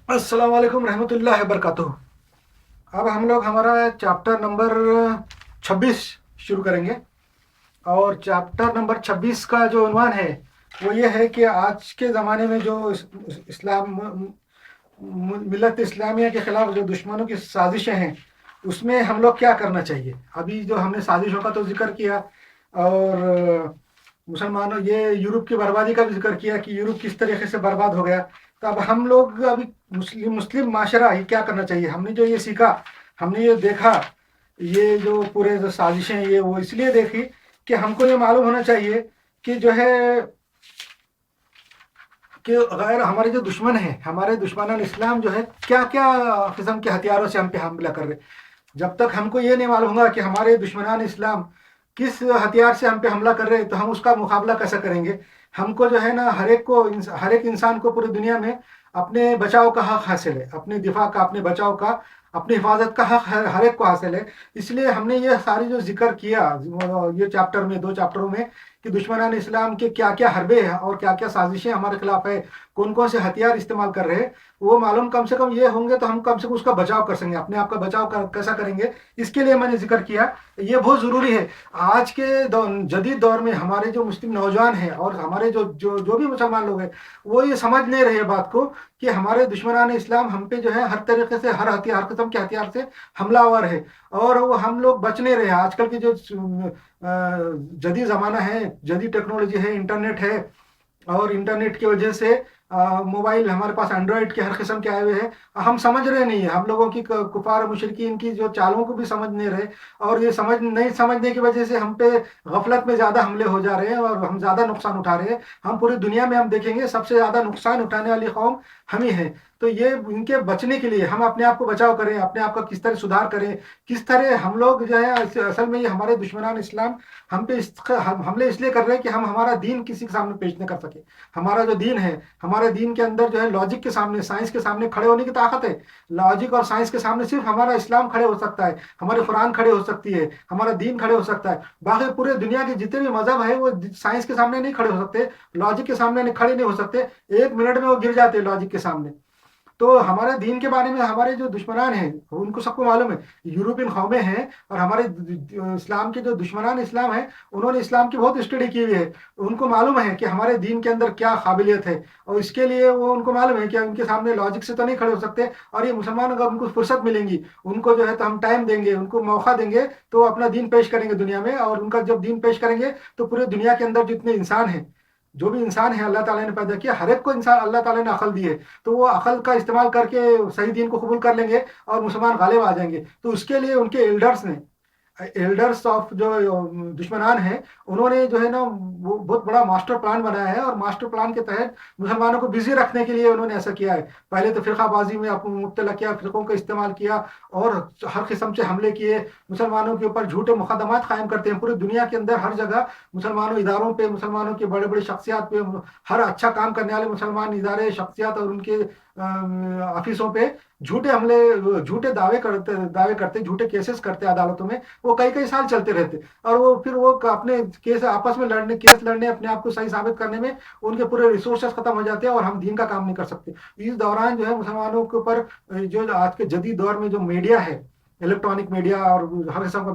अस्सलाम वालेकुम रहमतुल्लाहि वबरकातुहू। अब हम लोग हमारा चैप्टर नंबर 26 शुरू करेंगे। और चैप्टर नंबर 26 का जो उन्वान है वो ये है कि आज के ज़माने में जो इस्लाम मिलत इस्लामिया के ख़िलाफ़ जो दुश्मनों की साजिशें हैं उसमें हम लोग क्या करना चाहिए। अभी जो हमने साजिशों का तो जिक्र किया, और मुसलमानों ये यूरोप की बर्बादी का भी जिक्र किया कि यूरोप किस तरीके से बर्बाद हो गया। तो अब हम लोग अभी मुस्लिम माशरा ये क्या करना चाहिए। हमने जो ये सीखा, हमने ये देखा, ये जो पूरे जो साजिशें ये वो इसलिए देखी कि हमको ये मालूम होना चाहिए कि जो है कि गैर हमारे जो दुश्मन हैं, हमारे दुश्मन इस्लाम जो है क्या क्या किस्म के हथियारों से हम पे हमला कर रहे। जब तक हमको ये नहीं मालूम होगा कि हमारे दुश्मनान इस्लाम किस हथियार से हम पे हमला कर रहे हैं तो हम उसका मुकाबला कैसे करेंगे। हमको जो है ना हर एक इंसान को पूरी दुनिया में अपने बचाव का हक हासिल है, अपने दिफा का, अपने बचाव का, अपनी हिफाजत का हक हर एक को हासिल है। इसलिए हमने ये सारी जो जिक्र किया ये चैप्टर में, दो चैप्टरों में, कि दुश्मनान इस्लाम के क्या क्या हरबे हैं और क्या क्या साजिशें हमारे खिलाफ है, कौन कौन से हथियार इस्तेमाल कर रहे हैं, वो मालूम कम से कम ये होंगे तो हम कम से कम उसका बचाव कर सकेंगे। अपने आप का बचाव कैसा करेंगे, इसके लिए मैंने जिक्र किया। ये बहुत ज़रूरी है। आज के जदीद दौर में हमारे जो मुस्लिम नौजवान हैं और हमारे जो भी मुसलमान लोग हैं वो ये समझ नहीं रहे बात को कि हमारे दुश्मनान इस्लाम हम पे जो है हर तरीके से, हर किस्म के हथियार से हमलावर है, और वो हम लोग बच नहीं रहे। आजकल की जो जदीद ज़माना है, जदीद टेक्नोलॉजी है, इंटरनेट है, और इंटरनेट की वजह से मोबाइल हमारे पास एंड्रॉयड के हर किस्म के आए हुए हैं। हम समझ रहे नहीं है, हम लोगों की कुफार मुशरिकीन की जो चालों को भी समझ नहीं रहे, और ये नहीं समझने की वजह से हम पे गफलत में ज़्यादा हमले हो जा रहे हैं और हम ज़्यादा नुकसान उठा रहे हैं। हम पूरी दुनिया में हम देखेंगे सबसे ज़्यादा नुकसान उठाने वाली कौम हम ही हैं। तो ये इनके बचने के लिए हम अपने आप को बचाव करें, अपने आप का किस तरह सुधार करें, किस तरह हम लोग जो है असल में ये हमारे दुश्मनान इस्लाम हम पे हमले इसलिए कर रहे हैं कि हम हमारा दीन किसी के सामने पेश न कर सके। हमारा जो दीन है, हमारे दीन के अंदर जो है लॉजिक के सामने, साइंस के सामने खड़े होने की ताकत है। लॉजिक और साइंस के सामने सिर्फ हमारा इस्लाम खड़े हो सकता है, हमारे कुरान खड़े हो सकती है, हमारा दीन खड़े हो सकता है। बाकी पूरे दुनिया के जितने भी मजहब है वो साइंस के सामने नहीं खड़े हो सकते, लॉजिक के सामने नहीं खड़े नहीं हो सकते। एक मिनट में वो गिर जाते हैं लॉजिक के सामने। तो हमारे दीन के बारे में हमारे जो दुश्मनान हैं उनको सबको मालूम है, यूरोपियन कौमें हैं और हमारे इस्लाम के जो दुश्मनान इस्लाम है उन्होंने इस्लाम की बहुत स्टडी की हुई है। उनको मालूम है कि हमारे दीन के अंदर क्या काबिलियत है, और इसके लिए वो उनको मालूम है कि उनके सामने लॉजिक से तो नहीं खड़े हो सकते। और ये मुसलमान अगर उनको फुर्सत मिलेंगी, उनको जो है तो हम टाइम देंगे, उनको मौका देंगे तो वो अपना दीन पेश करेंगे दुनिया में। और उनका जब दीन पेश करेंगे तो पूरे दुनिया के अंदर जितने इंसान हैं, जो भी इंसान है अल्लाह ताला ने पैदा किया, हर एक को इंसान अल्लाह ताला ने अकल दी है, तो वो अकल का इस्तेमाल करके सही दीन को कबूल कर लेंगे और मुसलमान गालिब आ जाएंगे। तो उसके लिए उनके एल्डर्स ऑफ जो दुश्मनान हैं उन्होंने जो है ना वो बहुत बड़ा मास्टर प्लान बनाया है, और मास्टर प्लान के तहत मुसलमानों को बिजी रखने के लिए उन्होंने ऐसा किया है। पहले तो फिरकाबाजी में मुब्तला किया, फिरकों का इस्तेमाल किया और हर किस्म से हमले किए, मुसलमानों के ऊपर झूठे मुकदमात कायम करते हैं। पूरी दुनिया के अंदर हर जगह मुसलमानों इदारों पे, मुसलमानों के बड़े बड़े शख्सियात पे, हर अच्छा काम करने वाले मुसलमान इदारे, शख्सियात और उनके ऑफिसों पे झूठे हमले, दावे करते, झूठे केसेस करते अदालतों में। वो कई कई साल चलते रहते, और वो फिर वो अपने केस आपस में केस लड़ने, अपने आप को सही साबित करने में उनके पूरे रिसोर्सेस खत्म हो जाते हैं और हम दीन का काम नहीं कर सकते। इस दौरान जो है मुसलमानों के ऊपर जो आज के जदीद दौर में जो मीडिया है, इलेक्ट्रॉनिक मीडिया और हर किस्म का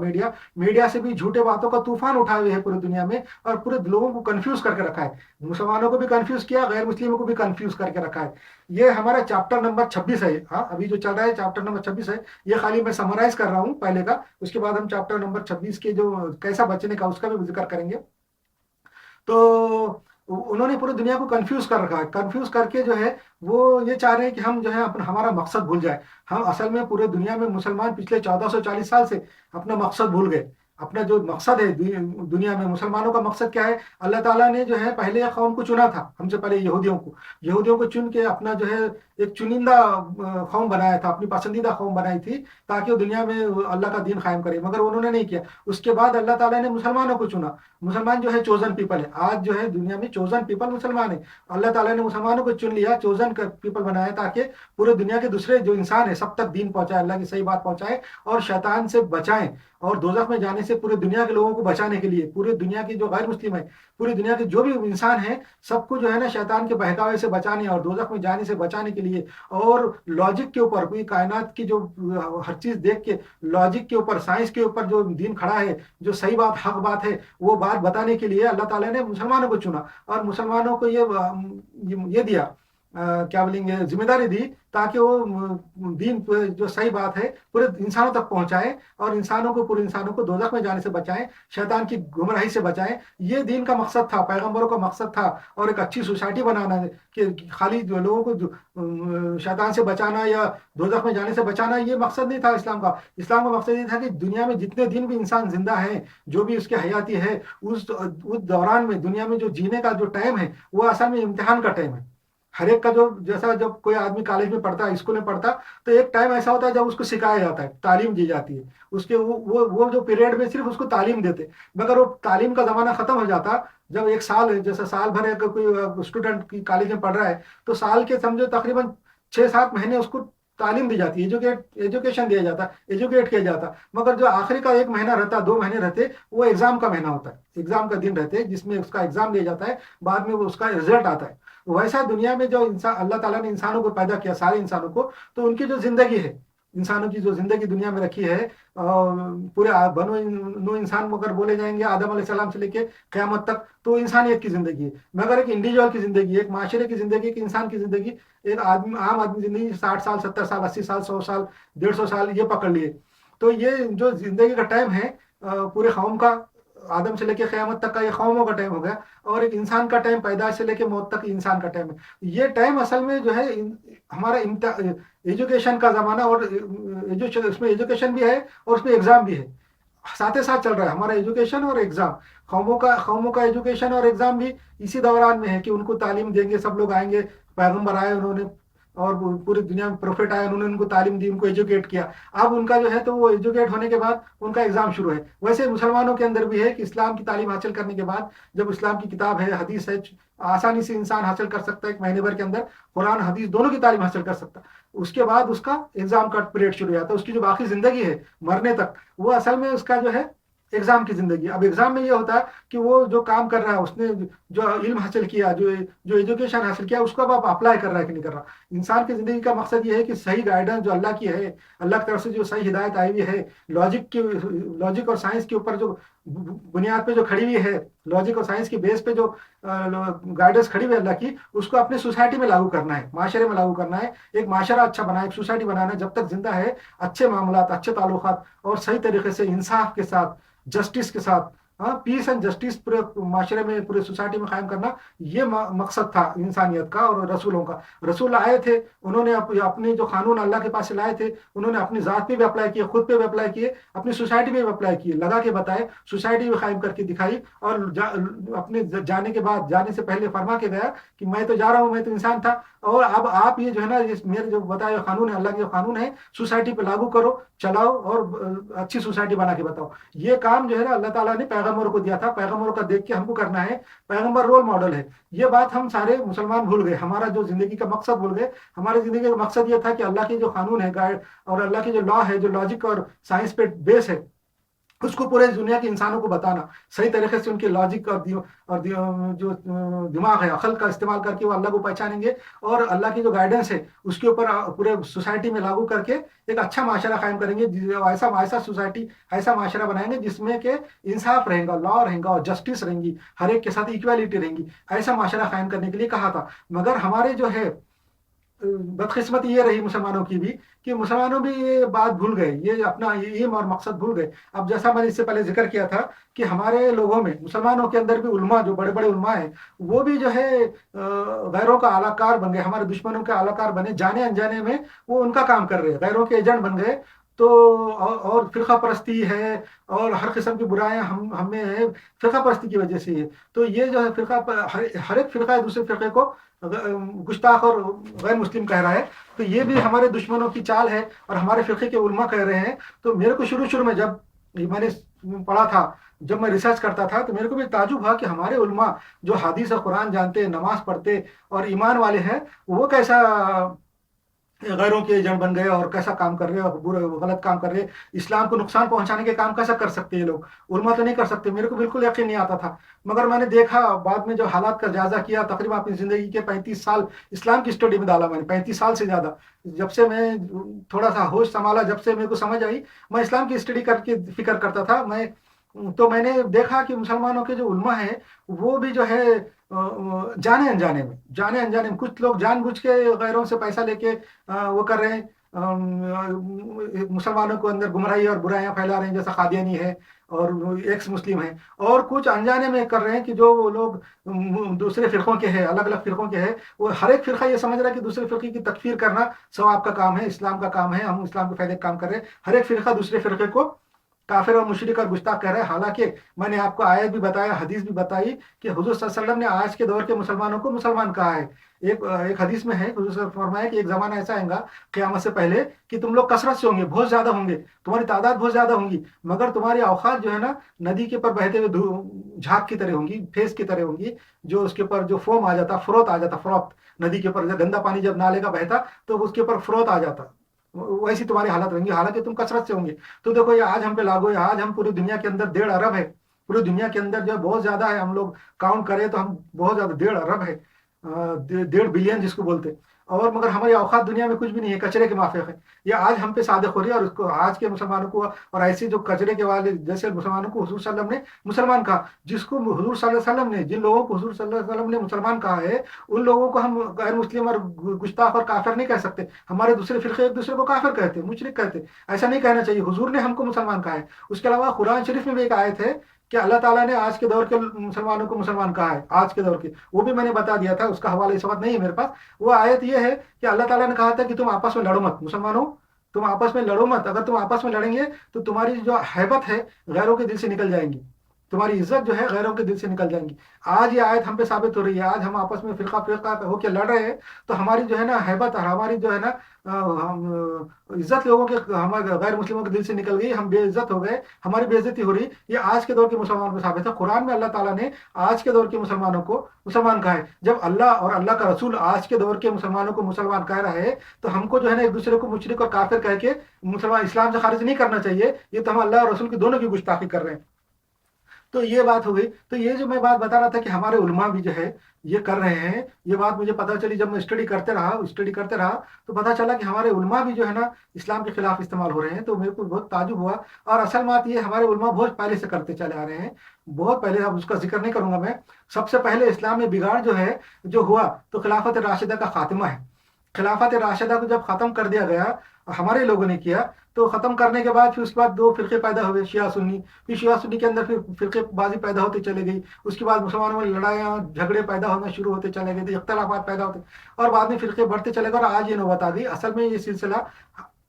मीडिया से भी झूठे बातों का तूफान उठाए हुए है पूरी दुनिया में, और पूरे लोगों को कंफ्यूज करके रखा है। मुसलमानों को भी कंफ्यूज किया, गैर मुस्लिमों को भी कंफ्यूज करके रखा है। ये हमारा चैप्टर नंबर 26 है। हाँ, अभी जो चल रहा है चैप्टर नंबर 26 है। ये खाली मैं समराइज कर रहा हूँ पहले का, उसके बाद हम चैप्टर नंबर 26 के जो कैसा बचने का उसका भी जिक्र करेंगे। तो उन्होंने पूरी दुनिया को कंफ्यूज कर रखा है। कंफ्यूज करके जो है वो ये चाह रहे हैं कि हम जो है अपना हमारा मकसद भूल जाए। हम असल में पूरे दुनिया में मुसलमान पिछले 1440 साल से अपना मकसद भूल गए। अपना जो मकसद है दुनिया में, मुसलमानों का मकसद क्या है। अल्लाह ताला ने जो है पहले एक कौम को चुना था, हमसे पहले यहूदियों को चुन के अपना जो है एक चुनिंदा कौम बनाया था, अपनी पसंदीदा कौम बनाई थी ताकि वो दुनिया में अल्लाह का दीन कायम करे, मगर उन्होंने नहीं किया। उसके बाद अल्लाह ताला ने मुसलमानों को चुना। मुसलमान जो है चोजन पीपल है। आज जो है दुनिया में चोजन पीपल मुसलमान है। अल्लाह ताला ने मुसलमानों को चुन लिया, चोजन पीपल बनाया, ताकि पूरे दुनिया के दूसरे जो इंसान है सब तक दीन पहुंचाए, अल्लाह की सही बात पहुंचाए और शैतान से बचाएं और दोजख में जाने سے پورے دنیا کے لوگوں کو بچانے کے لیے، پورے دنیا کی جو غیر مسلم ہے، پوری دنیا کے جو بھی انسان ہیں، سب کو جو ہے نا شیطان کے بہکاوے سے بچانے اور دوزخ میں جانے سے بچانے کے لیے، اور لاجک کے اوپر کوئی کائنات کی جو ہر چیز دیکھ کے لاجک کے اوپر، سائنس کے اوپر جو دین کھڑا ہے، جو صحیح بات حق بات ہے، وہ بات بتانے کے لیے اللہ تعالیٰ نے مسلمانوں کو چنا اور مسلمانوں کو یہ دیا، کیا بولیں گے، ذمہ داری دی، تاکہ وہ دین جو صحیح بات ہے پورے انسانوں تک پہنچائے اور پورے انسانوں کو دوزخ میں جانے سے بچائیں، شیطان کی گمراہی سے بچائیں۔ یہ دین کا مقصد تھا، پیغمبروں کا مقصد تھا، اور ایک اچھی سوسائٹی بنانا ہے کہ خالی جو لوگوں کو شیطان سے بچانا یا دوزخ میں جانے سے بچانا، یہ مقصد نہیں تھا اسلام کا۔ اسلام کا مقصد یہ تھا کہ دنیا میں جتنے دن بھی انسان زندہ ہے، جو بھی اس کی حیاتی ہے، اس دوران میں دنیا میں جو جینے کا جو ٹائم ہے، وہ اصل میں امتحان کا ٹائم ہے۔ ہر ایک کا جو جیسا جب کوئی آدمی کالج میں پڑھتا ہے، اسکول میں پڑھتا، تو ایک ٹائم ایسا ہوتا ہے جب اس کو سکھایا جاتا ہے، تعلیم دی جاتی ہے، اس کے وہ جو پیریڈ میں صرف اس کو تعلیم دیتے، مگر وہ تعلیم کا زمانہ ختم ہو جاتا جب ایک سال، جیسے سال بھر اگر کوئی اسٹوڈنٹ کی کالج میں پڑھ رہا ہے، تو سال کے سمجھو تقریباً 6-7 مہینے اس کو تعلیم دی جاتی ہے، ایجوکیشن دیا جاتا ہے، ایجوکیٹ کیا جاتا، مگر جو آخری کا 1 مہینہ رہتا، 2 مہینے رہتے، وہ ایگزام کا مہینہ ہوتا ہے، ایگزام کا دن رہتے، جس میں اس کا ایگزام دیا جاتا ہے، بعد میں وہ اس کا رزلٹ آتا ہے۔ ویسا دنیا میں جو انسان، اللہ تعالیٰ نے انسانوں کو پیدا کیا، سارے انسانوں کو، تو ان کی جو زندگی ہے، انسانوں کی جو زندگی دنیا میں رکھی ہے، پورے بنو نو انسان مگر بولے جائیں گے آدم علیہ السلام سے لے کے قیامت تک، تو انسانیت کی زندگی ہے، مگر ایک انڈیویجول کی زندگی، ایک معاشرے کی زندگی، ایک انسان کی زندگی، ایک عام آدمی زندگی 60 سال 70 سال 80 سال 100 سال 150 سال یہ پکڑ لیے۔ تو یہ جو زندگی کا ٹائم ہے پورے قوم کا، آدم سے لے کے قیامت تک کا یہ قوموں کا ٹائم ہو گیا، اور ایک انسان کا ٹائم پیدائش سے لے کے موت تک انسان کا ٹائم ہے۔ یہ ٹائم اصل میں جو ہے ہمارا ایجوکیشن کا زمانہ، اور اس میں ایجوکیشن بھی ہے اور اس میں ایگزام بھی ہے، ساتھ ساتھ چل رہا ہے ہمارا ایجوکیشن اور ایگزام۔ قوموں کا ایجوکیشن اور ایگزام بھی اسی دوران میں ہے کہ ان کو تعلیم دیں گے، سب لوگ آئیں گے، پیغمبر آئے، انہوں نے، اور پوری دنیا میں پروفیٹ آئے، انہوں نے ان کو تعلیم دی، ان کو ایجوکیٹ کیا۔ اب ان کا جو ہے تو وہ ایجوکیٹ ہونے کے بعد ان کا ایگزام شروع ہے۔ ویسے مسلمانوں کے اندر بھی ہے کہ اسلام کی تعلیم حاصل کرنے کے بعد، جب اسلام کی کتاب ہے، حدیث ہے، آسانی سے انسان حاصل کر سکتا ہے، 1 مہینے بھر کے اندر قرآن حدیث دونوں کی تعلیم حاصل کر سکتا ہے۔ اس کے بعد اس کا ایگزام کا پیریڈ شروع ہو جاتا ہے، اس کی جو باقی زندگی ہے مرنے تک، وہ اصل میں اس کا جو ہے ایگزام کی زندگی۔ اب ایگزام میں یہ ہوتا ہے کہ وہ جو کام کر رہا ہے، اس نے جو علم حاصل کیا، جو ایجوکیشن حاصل کیا، اس کو اب آپ اپلائی کر رہا ہے کہ نہیں کر رہا۔ انسان کی زندگی کا مقصد یہ ہے کہ صحیح گائیڈنس جو اللہ کی ہے، اللہ کی طرف سے جو صحیح ہدایت آئی ہوئی ہے، لاجک اور سائنس کے اوپر جو بنیاد پہ جو کھڑی ہوئی ہے، لاجک اور سائنس کی بیس پہ جو گائیڈنس کھڑی ہوئی ہے اللہ کی، اس کو اپنی سوسائٹی میں لاگو کرنا ہے، معاشرے میں لاگو کرنا ہے، ایک معاشرہ اچھا بنا ہے، ایک سوسائٹی بنانا ہے، جب تک زندہ ہے اچھے معاملات، اچھے تعلقات، اور صحیح طریقے سے انصاف کے ساتھ، جسٹس کے ساتھ، پیس اینڈ جسٹس پورے معاشرے میں، پورے سوسائٹی میں قائم کرنا، یہ مقصد تھا انسانیت کا اور رسولوں کا۔ رسول آئے تھے، انہوں نے اپنے جو قانون اللہ کے پاس سے لائے تھے، انہوں نے اپنی ذات پہ بھی اپلائی کیے، خود پہ بھی اپلائی کیے، اپنی سوسائٹی پہ بھی اپلائی کیے، لگا کے بتائے، سوسائٹی بھی قائم کر کے دکھائی، اور اپنے جانے کے بعد، جانے سے پہلے فرما کے گیا کہ میں تو جا رہا ہوں، میں تو انسان تھا، اور اب آپ یہ جو ہے نا، میرے جو بتایا قانون ہے، اللہ کے جو قانون ہے، سوسائٹی پہ لاگو کرو، چلاؤ، اور اچھی سوسائٹی بنا کے بتاؤ۔ یہ کام جو ہے نا اللہ تعالیٰ نے پیغمبروں کو دیا تھا، پیغمبروں کا دیکھ کے ہم کو کرنا ہے، پیغمبر رول ماڈل ہے۔ یہ بات ہم سارے مسلمان بھول گئے، ہمارا جو زندگی کا مقصد بھول گئے۔ ہماری زندگی کا مقصد یہ تھا کہ اللہ کے جو قانون ہے، گائیڈ، اور اللہ کے جو لا ہے، جو لاجک اور سائنس پہ بیس ہے، اس کو پورے دنیا کے انسانوں کو بتانا، صحیح طریقے سے ان کے لاجک اور جو دماغ ہے، عقل کا استعمال کر کے وہ اللہ کو پہچانیں گے، اور اللہ کی جو گائیڈنس ہے اس کے اوپر پورے سوسائٹی میں لاگو کر کے ایک اچھا معاشرہ قائم کریں گے، ایسا سوسائٹی، ایسا معاشرہ بنائیں گے جس میں کہ انصاف رہے گا، لا رہے گا، اور جسٹس رہیں گی، ہر ایک کے ساتھ ایکویلٹی رہیں گی۔ ایسا معاشرہ قائم کرنے کے لیے کہا تھا، مگر ہمارے جو ہے بدقسمتی یہ رہی مسلمانوں کی بھی، کہ مسلمانوں بھی یہ بات بھول گئے، یہ اپنا ایم اور مقصد بھول گئے۔ اب جیسا میں نے اس سے پہلے ذکر کیا تھا کہ ہمارے لوگوں میں، مسلمانوں کے اندر بھی علماء، جو بڑے بڑے علماء ہیں، وہ بھی جو ہے غیروں کا اعلی کار بن گئے، ہمارے دشمنوں کے اعلی کار بنے، جانے انجانے میں وہ ان کا کام کر رہے ہیں، غیروں کے ایجنٹ بن گئے۔ تو اور فرقہ پرستی ہے، اور ہر قسم کی برائیاں ہم میں ہے، فرقہ پرستی کی وجہ سے ہے۔ تو یہ جو ہے ہر ایک فرقہ دوسرے فرقے کو گستاخ اور غیر مسلم کہہ رہا ہے، تو یہ بھی ہمارے دشمنوں کی چال ہے، اور ہمارے فرقے کے علماء کہہ رہے ہیں۔ تو میرے کو شروع میں جب میں نے پڑھا تھا، جب میں ریسرچ کرتا تھا، تو میرے کو بھی تعجب ہوا کہ ہمارے علماء جو حدیث اور قرآن جانتے ہیں، نماز پڑھتے اور ایمان والے ہیں، وہ کیسا غیروں کے एजेंट बन गए और कैसा काम कर रहे हैं और बुरे गलत काम कर रहे हैं, इस्लाम को नुकसान पहुंचाने के काम कैसा कर सकते हैं ये लोग। उलमा तो नहीं कर सकते, मेरे को बिल्कुल यकीन नहीं आता था। मगर मैंने देखा बाद में, जो हालात का जायजा किया, तकरीबन अपनी जिंदगी के 35 साल इस्लाम की स्टडी में डाला मैंने, 35 साल से ज्यादा। जब से मैं थोड़ा सा होश संभाला, जब से मेरे को समझ आई, मैं इस्लाम की स्टडी करके फिक्र करता था मैं। तो मैंने देखा कि मुसलमानों के जो उलमा है वो भी जो है जाने अनजाने में कुछ लोग जानबूझ के गैरों से पैसा लेके वो कर रहे हैं, मुसलमानों को अंदर गुमराही और बुराइयां फैला रहे हैं, जैसा कादियानी है और एक्स मुस्लिम है। और कुछ अनजाने में कर रहे हैं कि जो वो लोग दूसरे फिरकों के हैं, अलग अलग फिरकों के हैं, वो हर एक फिरका ये समझ रहा है कि दूसरे फिरके की तकफीर करना सवाब का काम है, इस्लाम का काम है, हम इस्लाम के फायदे का काम कर रहे हैं। हर एक फिरका दूसरे फिरके को काफिर और मुशरिक और गुस्ताख कह रहे हैं। हालांकि मैंने आपको आयत भी बताया, हदीस भी बताई कि हुजूर सल्लल्लाहु अलैहि वसल्लम ने आज के दौर के मुसलमानों को मुसलमान कहा है। एक हदीस में है, हुजूर सल्लल्लाहु अलैहि वसल्लम फरमाया कि एक जमाना ऐसा आएगा क़यामत से पहले कि तुम लोग कसरत से होंगे, बहुत ज्यादा होंगे, तुम्हारी तादाद बहुत ज्यादा होंगी, मगर तुम्हारी औकात जो है ना नदी के ऊपर बहते हुए झाग की तरह होंगी, फेस की तरह होंगी, जो उसके ऊपर जो फोम आ जाता, फ्रोत आ जाता, फ्रोत नदी के ऊपर गंदा पानी जब नाले का बहता तो उसके ऊपर फ्रोत आ जाता, वैसी तुम्हारी हालत रहेंगी, हालांकि तुम कसरत से होंगे। तो देखो ये आज हम पे लागू है, आज हम पूरी दुनिया के अंदर 1.5 अरब है, पूरी दुनिया के अंदर जो बहुत ज्यादा है, हम लोग काउंट करें तो हम बहुत ज्यादा 1.5 अरब है, 1.5 बिलियन जिसको बोलते। और मगर हमारी औकात दुनिया में कुछ भी नहीं है, कचरे के माफिक है। ये आज हम पे सादिक हो रही है, और उसको आज के मुसलमानों को और ऐसे जो कचरे के वाले जैसे मुसलमानों को हुजूर सल्लल्लाहु अलैहि वसल्लम ने मुसलमान कहा, जिसको हुजूर सल्लल्लाहु अलैहि वसल्लम ने, जिन लोगों को हुजूर सल्लल्लाहु अलैहि वसल्लम ने मुसलमान कहा है, उन लोगों को हम गैर मुस्लिम और गुस्ताख और काफिर नहीं कह सकते। हमारे दूसरे फिरके एक दूसरे को काफिर कहते, मुशरिक कहते, ऐसा नहीं कहना चाहिए। हुजूर ने हमको मुसलमान कहा है। उसके अलावा कुरान शरीफ में भी एक आयत है कि अल्लाह ताला ने आज के दौर के मुसलमानों को मुसलमान कहा है, आज के दौर के, वो भी मैंने बता दिया था, उसका हवाला इस वक्त नहीं है मेरे पास। वो आयत ये है कि अल्लाह ताला ने कहा था कि तुम आपस में लड़ो मत, मुसलमानों तुम आपस में लड़ो मत, अगर तुम आपस में लड़ेंगे तो तुम्हारी जो हैबत है गैरों के दिल से निकल जाएंगी, तुम्हारी इज्जत जो है गैरों के दिल से निकल जाएंगी। आज ये आयत हम पे साबित हो रही है, आज हम आपस में फिरका फिरका होकर लड़ रहे हैं, तो हमारी जो है ना हैबत और हमारी जो है ना हम इज्जत लोगों के, हमारे गैर मुस्लिमों के दिल से निकल गई, हम बेइज्जत हो गए, हमारी बेइज्जती हो रही। ये आज के दौर के मुसलमानों को साबित है। कुरान में अल्लाह ताला ने आज के दौर के मुसलमानों को मुसलमान कहा है। जब अल्लाह और अल्लाह का रसूल आज के दौर के मुसलमानों को मुसलमान कह रहा है, तो हमको जो है ना एक दूसरे को मुशरिक और काफिर कह के मुसलमान इस्लाम से खारिज नहीं करना चाहिए। ये तो हम अल्लाह और रसूल की दोनों की गुस्ताखी कर रहे हैं। तो ये बात हो गई। तो ये जो मैं बात बता रहा था कि हमारे उलमा भी जो है ये कर रहे हैं, ये बात मुझे पता चली जब मैं स्टडी करते रहा तो पता चला कि हमारे उलमा भी जो है ना इस्लाम के खिलाफ इस्तेमाल हो रहे हैं। तो मेरे को बहुत ताजुब हुआ। और असल बात ये, हमारे उलमा बहुत पहले से करते चले आ रहे हैं, बहुत पहले, अब उसका जिक्र नहीं करूंगा मैं। सबसे पहले इस्लाम में बिगाड़ जो है जो हुआ तो खिलाफत राशिदा का खात्मा है। खिलाफत राशिदा को जब खत्म कर दिया गया, हमारे लोगों ने किया, तो खत्म करने के बाद फिर उसके बाद 2 फिरके पैदा हुए, शिया सुन्नी। फिर शिया सुन्नी के अंदर फिर फिरकेबाजी पैदा होती चली गई। उसके बाद मुसलमानों में लड़ाइयाँ झगड़े पैदा होना शुरू होते चले गए थे, इख्तलाफात पैदा होते, और बाद में फिरके बढ़ते चले गए, और आज ये नौबत आ गई। असल में ये सिलसिला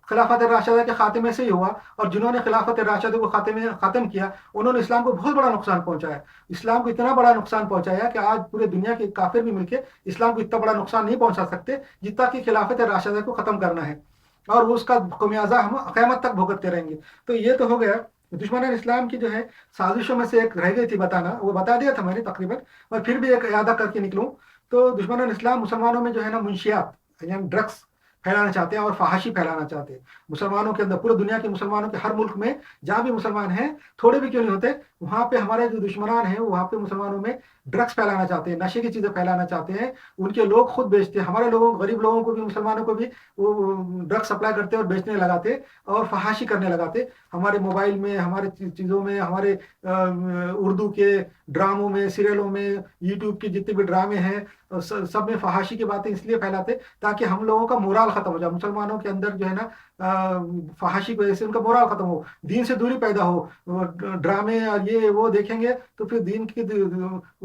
खिलाफत राशिदा के खात्मे से ही हुआ, और जिन्होंने खिलाफत राशिदा को खत्म किया उन्होंने इस्लाम को बहुत बड़ा नुकसान पहुंचाया। इस्लाम को इतना बड़ा नुकसान पहुंचाया कि आज पूरे दुनिया के काफिर भी मिलकर इस्लाम को इतना बड़ा नुकसान नहीं पहुंचा सकते जितना कि खिलाफत राशिदा को खत्म करना है, और उसका खमियाजा हम क़यामत तक भुगतते रहेंगे। तो ये तो हो गया। दुश्मन इस्लाम की जो है साजिशों में से एक रह गई थी बताना, वो बता दिया था मैंने तकरीबन, और फिर भी एक यादा करके निकलूं। तो दुश्मन इस्लाम मुसलमानों में जो है ना मुंशियात यानी ड्रग्स फैलाना चाहते हैं और फहाशी फैलाना चाहते हैं मुसलमानों के अंदर, पूरे दुनिया के मुसलमानों के हर मुल्क में जहाँ भी मुसलमान हैं, थोड़े भी क्यों नहीं होते, वहाँ पे हमारे जो दुश्मनान हैं वहाँ पे मुसलमानों में ड्रग्स फैलाना चाहते हैं, नशे की चीज़ें फैलाना चाहते हैं। उनके लोग खुद बेचते हैं, हमारे लोगों गरीब लोगों को भी, मुसलमानों को भी वो ड्रग्स सप्लाई करते और बेचने लगाते और फहाशी करने लगाते। हमारे मोबाइल में, हमारे चीज़ों में, हमारे उर्दू के ड्रामों में, सीरियलों में, यूट्यूब के जितने भी ड्रामे हैं सब में फहाशी की बातें इसलिए फैलाते ताकि हम लोगों का मोराल खत्म हो जाए। मुसलमानों के अंदर जो है ना फहाशी की वजह से उनका मोराल खत्म हो, दीन से दूरी पैदा हो। ड्रामे और ये वो देखेंगे तो फिर दीन की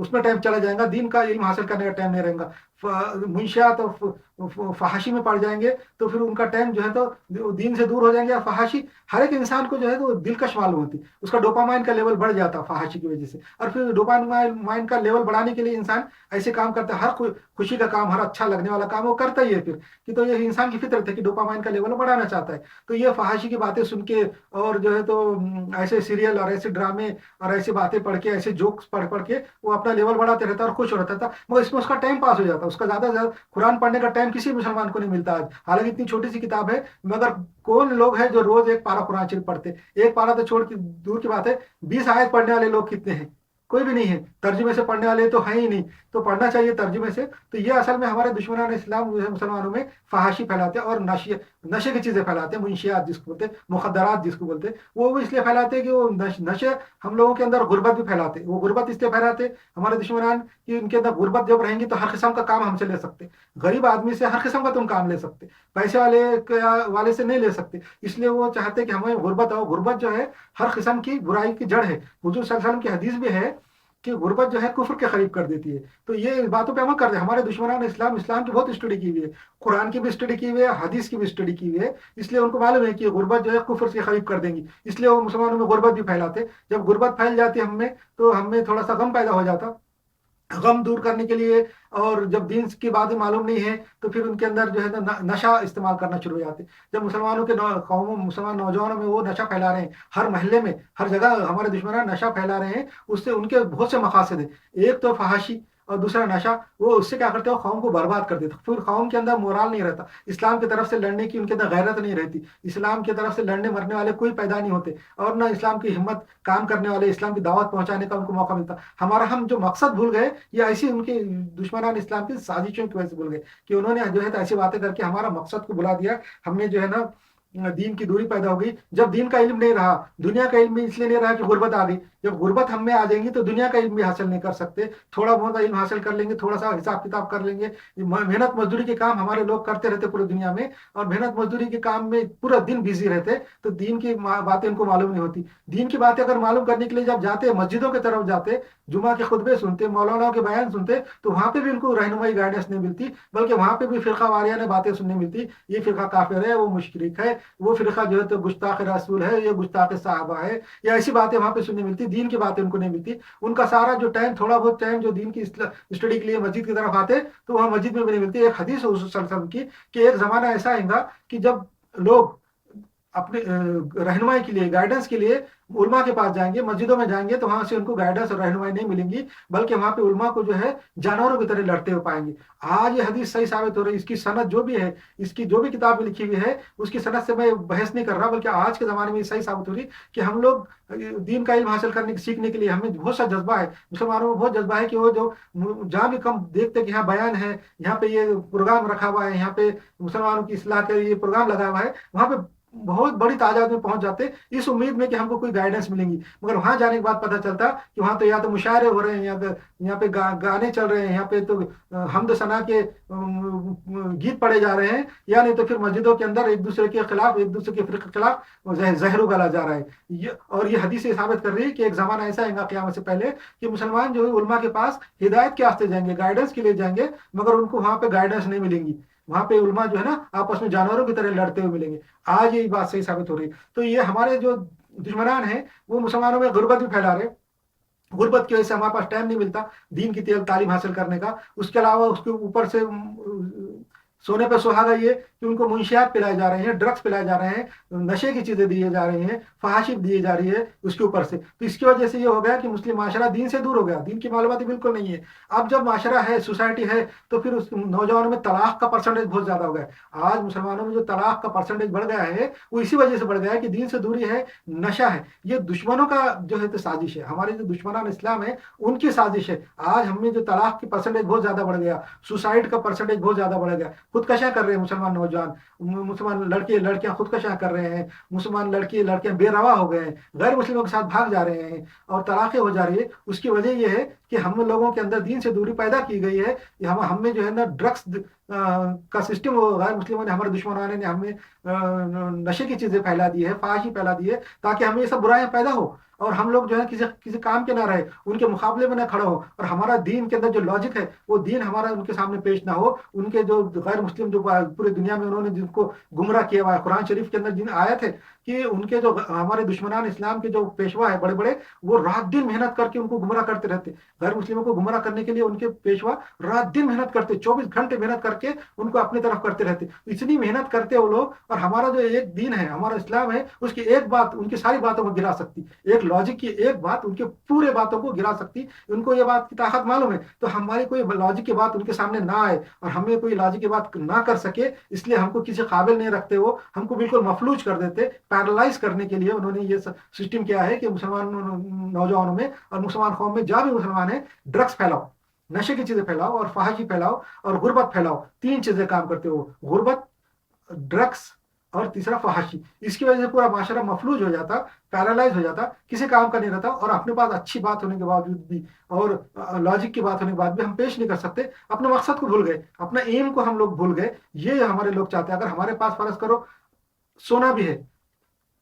उसमें टाइम चला जाएगा, दीन का इल्म हासिल करने का टाइम नहीं रहेगा। मुंशियात और फहाशी में पड़ जाएंगे तो फिर उनका टाइम जो है तो दीन से दूर हो जाएंगे। और फहाशी हर एक इंसान को जो है तो दिलकश मालूम होती, उसका डोपामाइन का लेवल बढ़ जाता फहाशी की वजह से। और फिर डोपामाइन का लेवल बढ़ाने के लिए इंसान ऐसे काम करता है, हर खुशी का काम, हर अच्छा लगने वाला काम वो करता ही है फिर कि, तो ये इंसान की फितरत है कि डोपामाइन का लेवल बढ़ाना चाहता है। तो ये फहाशी की बातें सुन के और जो है तो ऐसे सीरियल और ऐसे ड्रामे और ऐसी बातें पढ़ के, ऐसे जोक्स पढ़ पढ़ के वो अपना लेवल बढ़ाते रहता और खुश हो रहता था, मगर इसमें उसका टाइम पास हो जाता, उसका ज़्यादा कुरान पढ़ने का टाइम किसी मुसलमान को नहीं मिलता आज, हालांकि इतनी छोटी सी किताब है, मगर कौन लोग हैं जो रोज एक पारा कुरान शरीफ पढ़ते। एक पारा तो छोड़ की दूर की बात है, 20 आयत पढ़ने वाले लोग कितने हैं? कोई भी नहीं है। तर्जुमे से पढ़ने वाले तो हैं ही नहीं, तो पढ़ना चाहिए तर्जुमे से। तो ये असल में हमारे दुश्मनान इस्लाम जो है मुसलमानों में फहाशी फैलाते हैं और नशे की चीज़ें फैलाते हैं, मुंशियात जिसको बोलते हैं, मुखदरात जिसको बोलते हैं, वो भी इसलिए फैलाते हैं कि वो नशे हम लोगों के अंदर गुर्बत भी फैलाते हैं। वो गुर्बत इसलिए फैलाते हैं हमारे दुश्मनान कि उनके अंदर गुर्बत जब रहेंगी तो हर किस्म का काम हमसे ले सकते। गरीब आदमी से हर किस्म का तुम काम ले सकते, पैसे वाले से नहीं ले सकते। इसलिए वो चाहते कि हमें गुर्बत हो। गुर्बत जो है हर किस्म की बुराई की जड़ है। हुजूर सल्लल्लाहु अलैहि वसल्लम की हदीस भी है कि गुर्बत जो है कुफ्र के करीब कर देती है। तो ये बातों पे अमल करते हैं हमारे दुश्मनान इस्लाम की बहुत स्टडी की हुई है, कुरान की भी स्टडी की हुई है, हदीस की भी स्टडी की हुई है। इसलिए उनको मालूम है कि गुर्बत जो है कुफ्र के करीब कर देंगी, इसलिए वो मुसलमानों में गुर्बत भी फैलाते। जब गुर्बत फैल जाती है हमें, तो हमें थोड़ा सा गम पैदा हो जाता। गम दूर करने के लिए, और जब दीन की बातें मालूम नहीं है, तो फिर उनके अंदर जो है ना नशा इस्तेमाल करना शुरू हो जाते। जब मुसलमानों के कौमों मुसलमान नौजवानों में वो नशा फैला रहे हैं, हर महल्ले में हर जगह हमारे दुश्मन नशा फैला रहे हैं, उससे उनके बहुत से मकासद हैं। एक तो फहाशी और दूसरा नशा। वो उससे क्या करते हो, कौम को बर्बाद कर देते, फिर कौम के अंदर मोराल नहीं रहता, इस्लाम की तरफ से लड़ने की उनके अंदर गैरत नहीं रहती, इस्लाम की तरफ से लड़ने मरने वाले कोई पैदा नहीं होते, और ना इस्लाम की हिम्मत काम करने वाले, इस्लाम की दावत पहुंचाने का उनको मौका मिलता। हम जो मकसद भूल गए, ये ऐसी उनके दुश्मनान इस्लाम की साजिशों की वजह से भूल गए कि उन्होंने जो है ऐसी बातें करके हमारा मकसद को भुला दिया। हमने जो है ना दीन की दूरी पैदा हो गई। जब दीन का इल्म नहीं रहा, दुनिया का इल्म इसलिए नहीं रहा कि गुर्बत आ गई। जब गुर्बत हम में आ जाएंगी तो दुनिया का इल्म भी हासिल नहीं कर सकते। थोड़ा बहुत इल्म हासिल कर लेंगे, थोड़ा सा हिसाब किताब कर लेंगे, मेहनत मजदूरी के काम हमारे लोग करते रहते पूरी दुनिया में, और मेहनत मजदूरी के काम में पूरा दिन बिजी रहते, तो दीन की बातें उनको मालूम नहीं होती। दीन की बातें अगर मालूम करने के लिए जब जाते, मस्जिदों की तरफ जाते, जुमा के खुतबे सुनते, मौलानाओं के बयान सुनते, तो वहां पे भी उनको रहनुमाई गाइडेंस नहीं मिलती, बल्कि वहां पे भी फिरका वारियाना बातें सुनने मिलती। ये फिरका काफिर है, वो मुशरिक है, वो फिरका जो है तो गुस्ताख रसूल है, ये गुस्ताख साहबा है, या ऐसी बातें वहां पे सुनने मिलती। दीन की बातें उनको नहीं मिलती। उनका सारा जो टाइम, थोड़ा बहुत टाइम जो दीन की स्टडी के लिए मस्जिद की तरफ आते, तो वहां मस्जिद में भी नहीं मिलती। एक हदीस है उस सल्लल्लाहु अलैहि वसल्लम की कि एक जमाना ऐसा आएगा कि जब लोग अपने रहनुमाई के लिए, गाइडेंस के लिए उलमा के पास जाएंगे, मस्जिदों में जाएंगे, तो वहां से उनको गाइडेंस और रहनुमाई नहीं मिलेंगी, बल्कि वहां पे उलमा को जो है जानवरों की तरह लड़ते हुए पाएंगे। आज ये हदीस सही साबित हो रही है। इसकी सनद जो भी है, इसकी जो भी किताब में लिखी हुई है, उसकी सनद से मैं बहस नहीं कर रहा, बल्कि आज के ज़माने में सही साबित हो रही कि हम लोग दीन का इल्म हासिल करने सीखने के लिए हमें बहुत सा जज्बा है, मुसलमानों में बहुत जज्बा है कि वो जो जहाँ भी कम देखते कि यहाँ बयान है, यहाँ पे ये प्रोग्राम रखा हुआ है, यहाँ पे मुसलमानों की इस्लाह का ये प्रोग्राम लगा हुआ है, वहाँ पे बहुत बड़ी तादाद में पहुंच जाते, इस उम्मीद में कि हमको कोई गाइडेंस मिलेंगी। मगर वहां जाने के बाद पता चलता कि वहां तो या तो मुशायरे हो रहे हैं, यहाँ पे गाने चल रहे हैं, यहाँ पे तो हमद सना के गीत पढ़े जा रहे हैं, या नहीं तो फिर मस्जिदों के अंदर एक दूसरे के खिलाफ, एक दूसरे के फिरके के खिलाफ जहर उगला जा रहा है। और ये हदीस साबित कर रही है कि एक जमाना ऐसा आएगा क़यामत से पहले कि मुसलमान जो है उलमा के पास हिदायत के वास्ते जाएंगे, गाइडेंस के लिए जाएंगे, मगर उनको वहां पे गाइडेंस नहीं मिलेंगी। वहां पे उलमा जो है ना आपस में जानवरों की तरह लड़ते हुए मिलेंगे। आज यही बात सही साबित हो रही है। तो ये हमारे जो दुश्मनान हैं, वो मुसलमानों में गुर्बत भी फैला रहे। गुर्बत की वजह से हमारे पास टाइम नहीं मिलता दीन की तालीम हासिल करने का। उसके अलावा उसके ऊपर से सोने पे सुहागा ये कि उनको मुंशियात पिलाए जा रहे हैं, ड्रग्स पिलाए जा रहे हैं, नशे की चीज़ें दिए जा रही हैं, फहाशी दी जा रही है उसके ऊपर से। तो इसकी वजह से ये हो गया कि मुस्लिम माशरा दीन से दूर हो गया, दीन की मालूमात बिल्कुल नहीं है। अब जब माशरा है, सोसाइटी है, तो फिर उस नौजवानों में तलाक का परसेंटेज बहुत ज़्यादा हो गया है। आज मुसलमानों में जो तलाक का परसेंटेज बढ़ गया है, वो इसी वजह से बढ़ गया है कि दीन से दूरी है, नशा है। ये दुश्मनों का जो है तो साजिश है, हमारे जो दुश्मनान इस्लाम है उनकी साजिश है। आज हमें जो तलाक की परसेंटेज बहुत ज़्यादा बढ़ गया, सुसाइड का परसेंटेज बहुत ज़्यादा बढ़ गया, खुदकशियाँ कर रहे हैं मुसलमान नौजवान, मुसलमान लड़के लड़कियां खुदकशियां कर रहे हैं, मुसलमान लड़के लड़कियां बेरवा हो गए हैं, गैर मुस्लिमों के साथ भाग जा रहे हैं, और तलाक़ें हो जा रही है। उसकी वजह यह है कि हम लोगों के अंदर दीन से दूरी पैदा की गई है। हम में जो है ना ड्रग्स का सिस्टम, गैर मुस्लिमों ने, हमारे दुश्मनों ने हमें नशे की चीज़ें फैला दी है, फहाशी फैला दी है, ताकि हमें ये सब बुराइयां पैदा हो और हम लोग जो है किसी किसी काम के ना रहे, उनके मुकाबले में ना खड़ा हो, और हमारा दीन के अंदर जो लॉजिक है वो दीन हमारा उनके सामने पेश ना हो। उनके जो गैर मुस्लिम जो पूरी दुनिया में उन्होंने जिनको गुमराह किया हुआ है, कुरान शरीफ के अंदर जिन आयत है कि उनके जो हमारे दुश्मनान इस्लाम के जो पेशवा है बड़े बड़े, वो रात दिन मेहनत करके उनको गुमराह करते रहते। غیر مسلموں کو گمراہ کرنے کے لیے ان کے پیشوا رات دن محنت کرتے، 24 گھنٹے محنت کر کے ان کو اپنی طرف کرتے رہتے. اتنی محنت کرتے وہ لوگ، اور ہمارا جو ایک دین ہے، ہمارا اسلام ہے، اس کی ایک بات ان کی ساری باتوں کو گرا سکتی، ایک لاجک کی ایک بات ان کے پورے باتوں کو گرا سکتی. ان کو یہ بات کی طاقت معلوم ہے، تو ہماری کوئی لاجک کی بات ان کے سامنے نہ آئے اور ہمیں کوئی لاجک کی بات نہ کر سکے، اس لیے ہم کو کسی قابل نہیں رکھتے. وہ ہم کو بالکل مفلوج کر دیتے. پیرالائز کرنے کے لیے انہوں نے یہ سسٹم کیا ہے کہ مسلمان نوجوانوں میں اور مسلمان قوم میں جہاں بھی مسلمان ہیں، ڈرگس پھیلاؤ، نشے کی چیزیں پھیلاؤ اور فحاشی پھیلاؤ اور غربت پھیلاؤ. 3 چیزیں کام کرتے ہو: غربت، ڈرگس اور تیسرا فحاشی. اس کی وجہ سے پورا معاشرہ مفلوج ہو جاتا، پیرالائز ہو جاتا، کسی کام کا نہیں رہتا. اور اپنے پاس اچھی بات ہونے کے باوجود بھی اور لاجک کی بات ہونے کے بعد بھی ہم پیش نہیں کر سکتے. اپنے مقصد کو بھول گئے، اپنا ایم کو ہم لوگ بھول گئے. یہ ہمارے لوگ چاہتے ہیں. اگر ہمارے پاس فرض کرو سونا بھی ہے،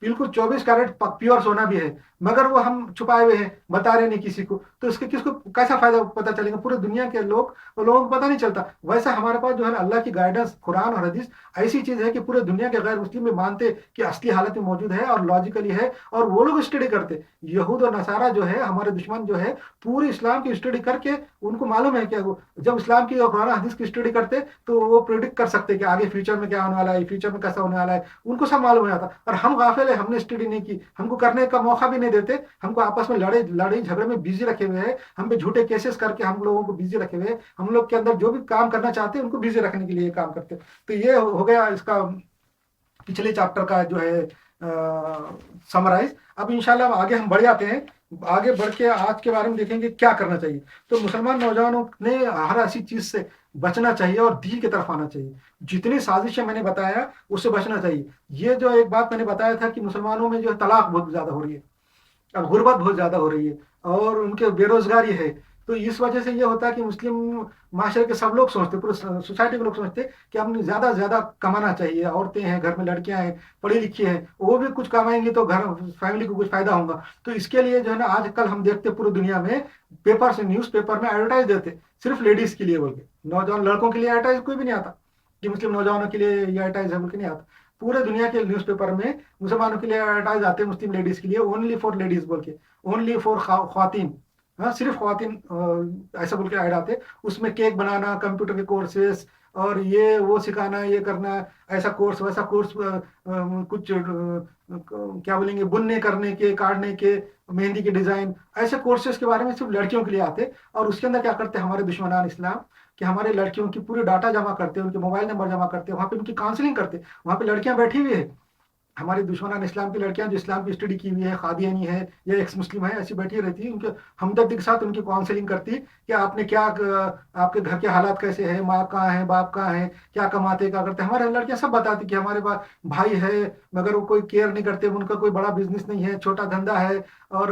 بالکل 24 کیرٹ پیور سونا بھی ہے، مگر وہ ہم چھپائے ہوئے ہیں، بتا رہے نہیں کسی کو، تو اس کے کس کو کیسا فائدہ پتہ چلے گا؟ پورے دنیا کے لوگوں کو پتہ نہیں چلتا. ویسا ہمارے پاس جو ہے اللہ کی گائیڈنس قرآن اور حدیث ایسی چیز ہے کہ پورے دنیا کے غیر مسلم بھی مانتے کہ اصلی حالت میں موجود ہے اور لاجیکلی ہے، اور وہ لوگ اسٹڈی کرتے. یہود اور نصارہ جو ہے ہمارے دشمن جو ہے، پوری اسلام کی اسٹڈی کر کے ان کو معلوم ہے کہ جب اسلام کی اور قرآن حدیث کی اسٹڈی کرتے تو وہ پریڈکٹ کر سکتے کہ آگے فیوچر میں کیا ہونے والا ہے، فیوچر میں کیسا ہونے والا ہے. ان کو سب معلوم ہو جاتا. اور ہم غافل ہیں، ہم نے اسٹڈی نہیں کی، ہم کو کرنے کا موقع بھی نہیں دیتے. ہم کو آپس میں لڑائی جھگڑے میں بزی رکھے ہوئے ہیں. ہم پہ جھوٹے کیسز کر کے ہم لوگوں کو بزی رکھے ہوئے ہیں. ہم لوگ کے اندر جو بھی کام کرنا چاہتے ہیں ان کو بزی رکھنے کے لیے یہ کام کرتے. تو یہ ہو گیا اس کا پچھلے چیپٹر کا جو ہے سمرائز. اب انشاءاللہ آگے ہم بڑھ جاتے ہیں. آگے بڑھ کے آج کے بارے میں دیکھیں گے کیا کرنا چاہیے. تو مسلمان نوجوانوں نے ہر ایسی چیز سے بچنا چاہیے اور دین کی طرف آنا چاہیے. جتنی سازشیں میں نے بتایا اس سے بچنا چاہیے. یہ جو ایک بات میں نے بتایا تھا کہ مسلمانوں میں جو ہے طلاق بہت زیادہ ہو رہی ہے، اب غربت بہت زیادہ ہو رہی ہے، اور ان کے بے روزگاری ہے. تو اس وجہ سے یہ ہوتا ہے کہ مسلم معاشرے کے سب لوگ سوچتے، پورے سوسائٹی کے لوگ سوچتے کہ ہم زیادہ سے زیادہ کمانا چاہیے. عورتیں ہیں گھر میں، لڑکیاں ہیں پڑھی لکھی ہیں، وہ بھی کچھ کمائیں گی تو گھر فیملی کو کچھ فائدہ ہوگا. تو اس کے لیے جو ہے نا آج کل ہم دیکھتے پوری دنیا میں پیپر سے، نیوز پیپر میں ایڈورٹائز دیتے صرف لیڈیز کے لیے بول کے. نوجوان لڑکوں کے لیے ایڈورٹائز کوئی بھی نہیں آتا کہ مسلم نوجوانوں کے لیے یہ ایڈورٹائز ہے بول کے نہیں آتا. پورے دنیا کے نیوز پیپر میں مسلمانوں کے لیے ایڈورٹائز آتے ہیں مسلم لیڈیز کے لیے، اونلی فار لیڈیز بول کے، اونلی فار خواتین. ہاں صرف خواتین ایسا بول کے ایڈ آتے. اس میں کیک بنانا، کمپیوٹر کے کورسز اور یہ وہ سکھانا، یہ کرنا، ایسا کورس ویسا کورس، کچھ کیا بولیں گے، بننے کرنے کے، کاٹنے کے، مہندی کے ڈیزائن، ایسے کورسز کے بارے میں صرف لڑکیوں کے لیے آتے. اور اس کے اندر کیا کرتے ہیں ہمارے دشمنان اسلام کہ ہمارے لڑکیوں کی پوری ڈاٹا جمع کرتے، ان کے موبائل نمبر جمع کرتے، وہاں پہ ان کی کاؤنسلنگ کرتے. وہاں پہ لڑکیاں بیٹھی ہوئی ہے، ہماری دشمنان اسلام کی لڑکیاں جو اسلام کی اسٹڈی کی ہوئی ہے، قادیانی ہے یا ایکس مسلم ہے، ایسی بیٹھی رہتی ہے. ان کے ہمدردی کے ساتھ ان کی کاؤنسلنگ کرتی کہ آپ نے کیا، آپ کے گھر کے حالات کیسے ہیں، ماں کہاں ہے، باپ کہاں ہے، کیا کماتے، کیا کرتے. ہمارے لڑکیاں سب بتاتی کہ ہمارے پاس بھائی ہے مگر وہ کوئی کیئر نہیں کرتے، ان کا کوئی بڑا بزنس نہیں ہے، چھوٹا دھندا ہے، اور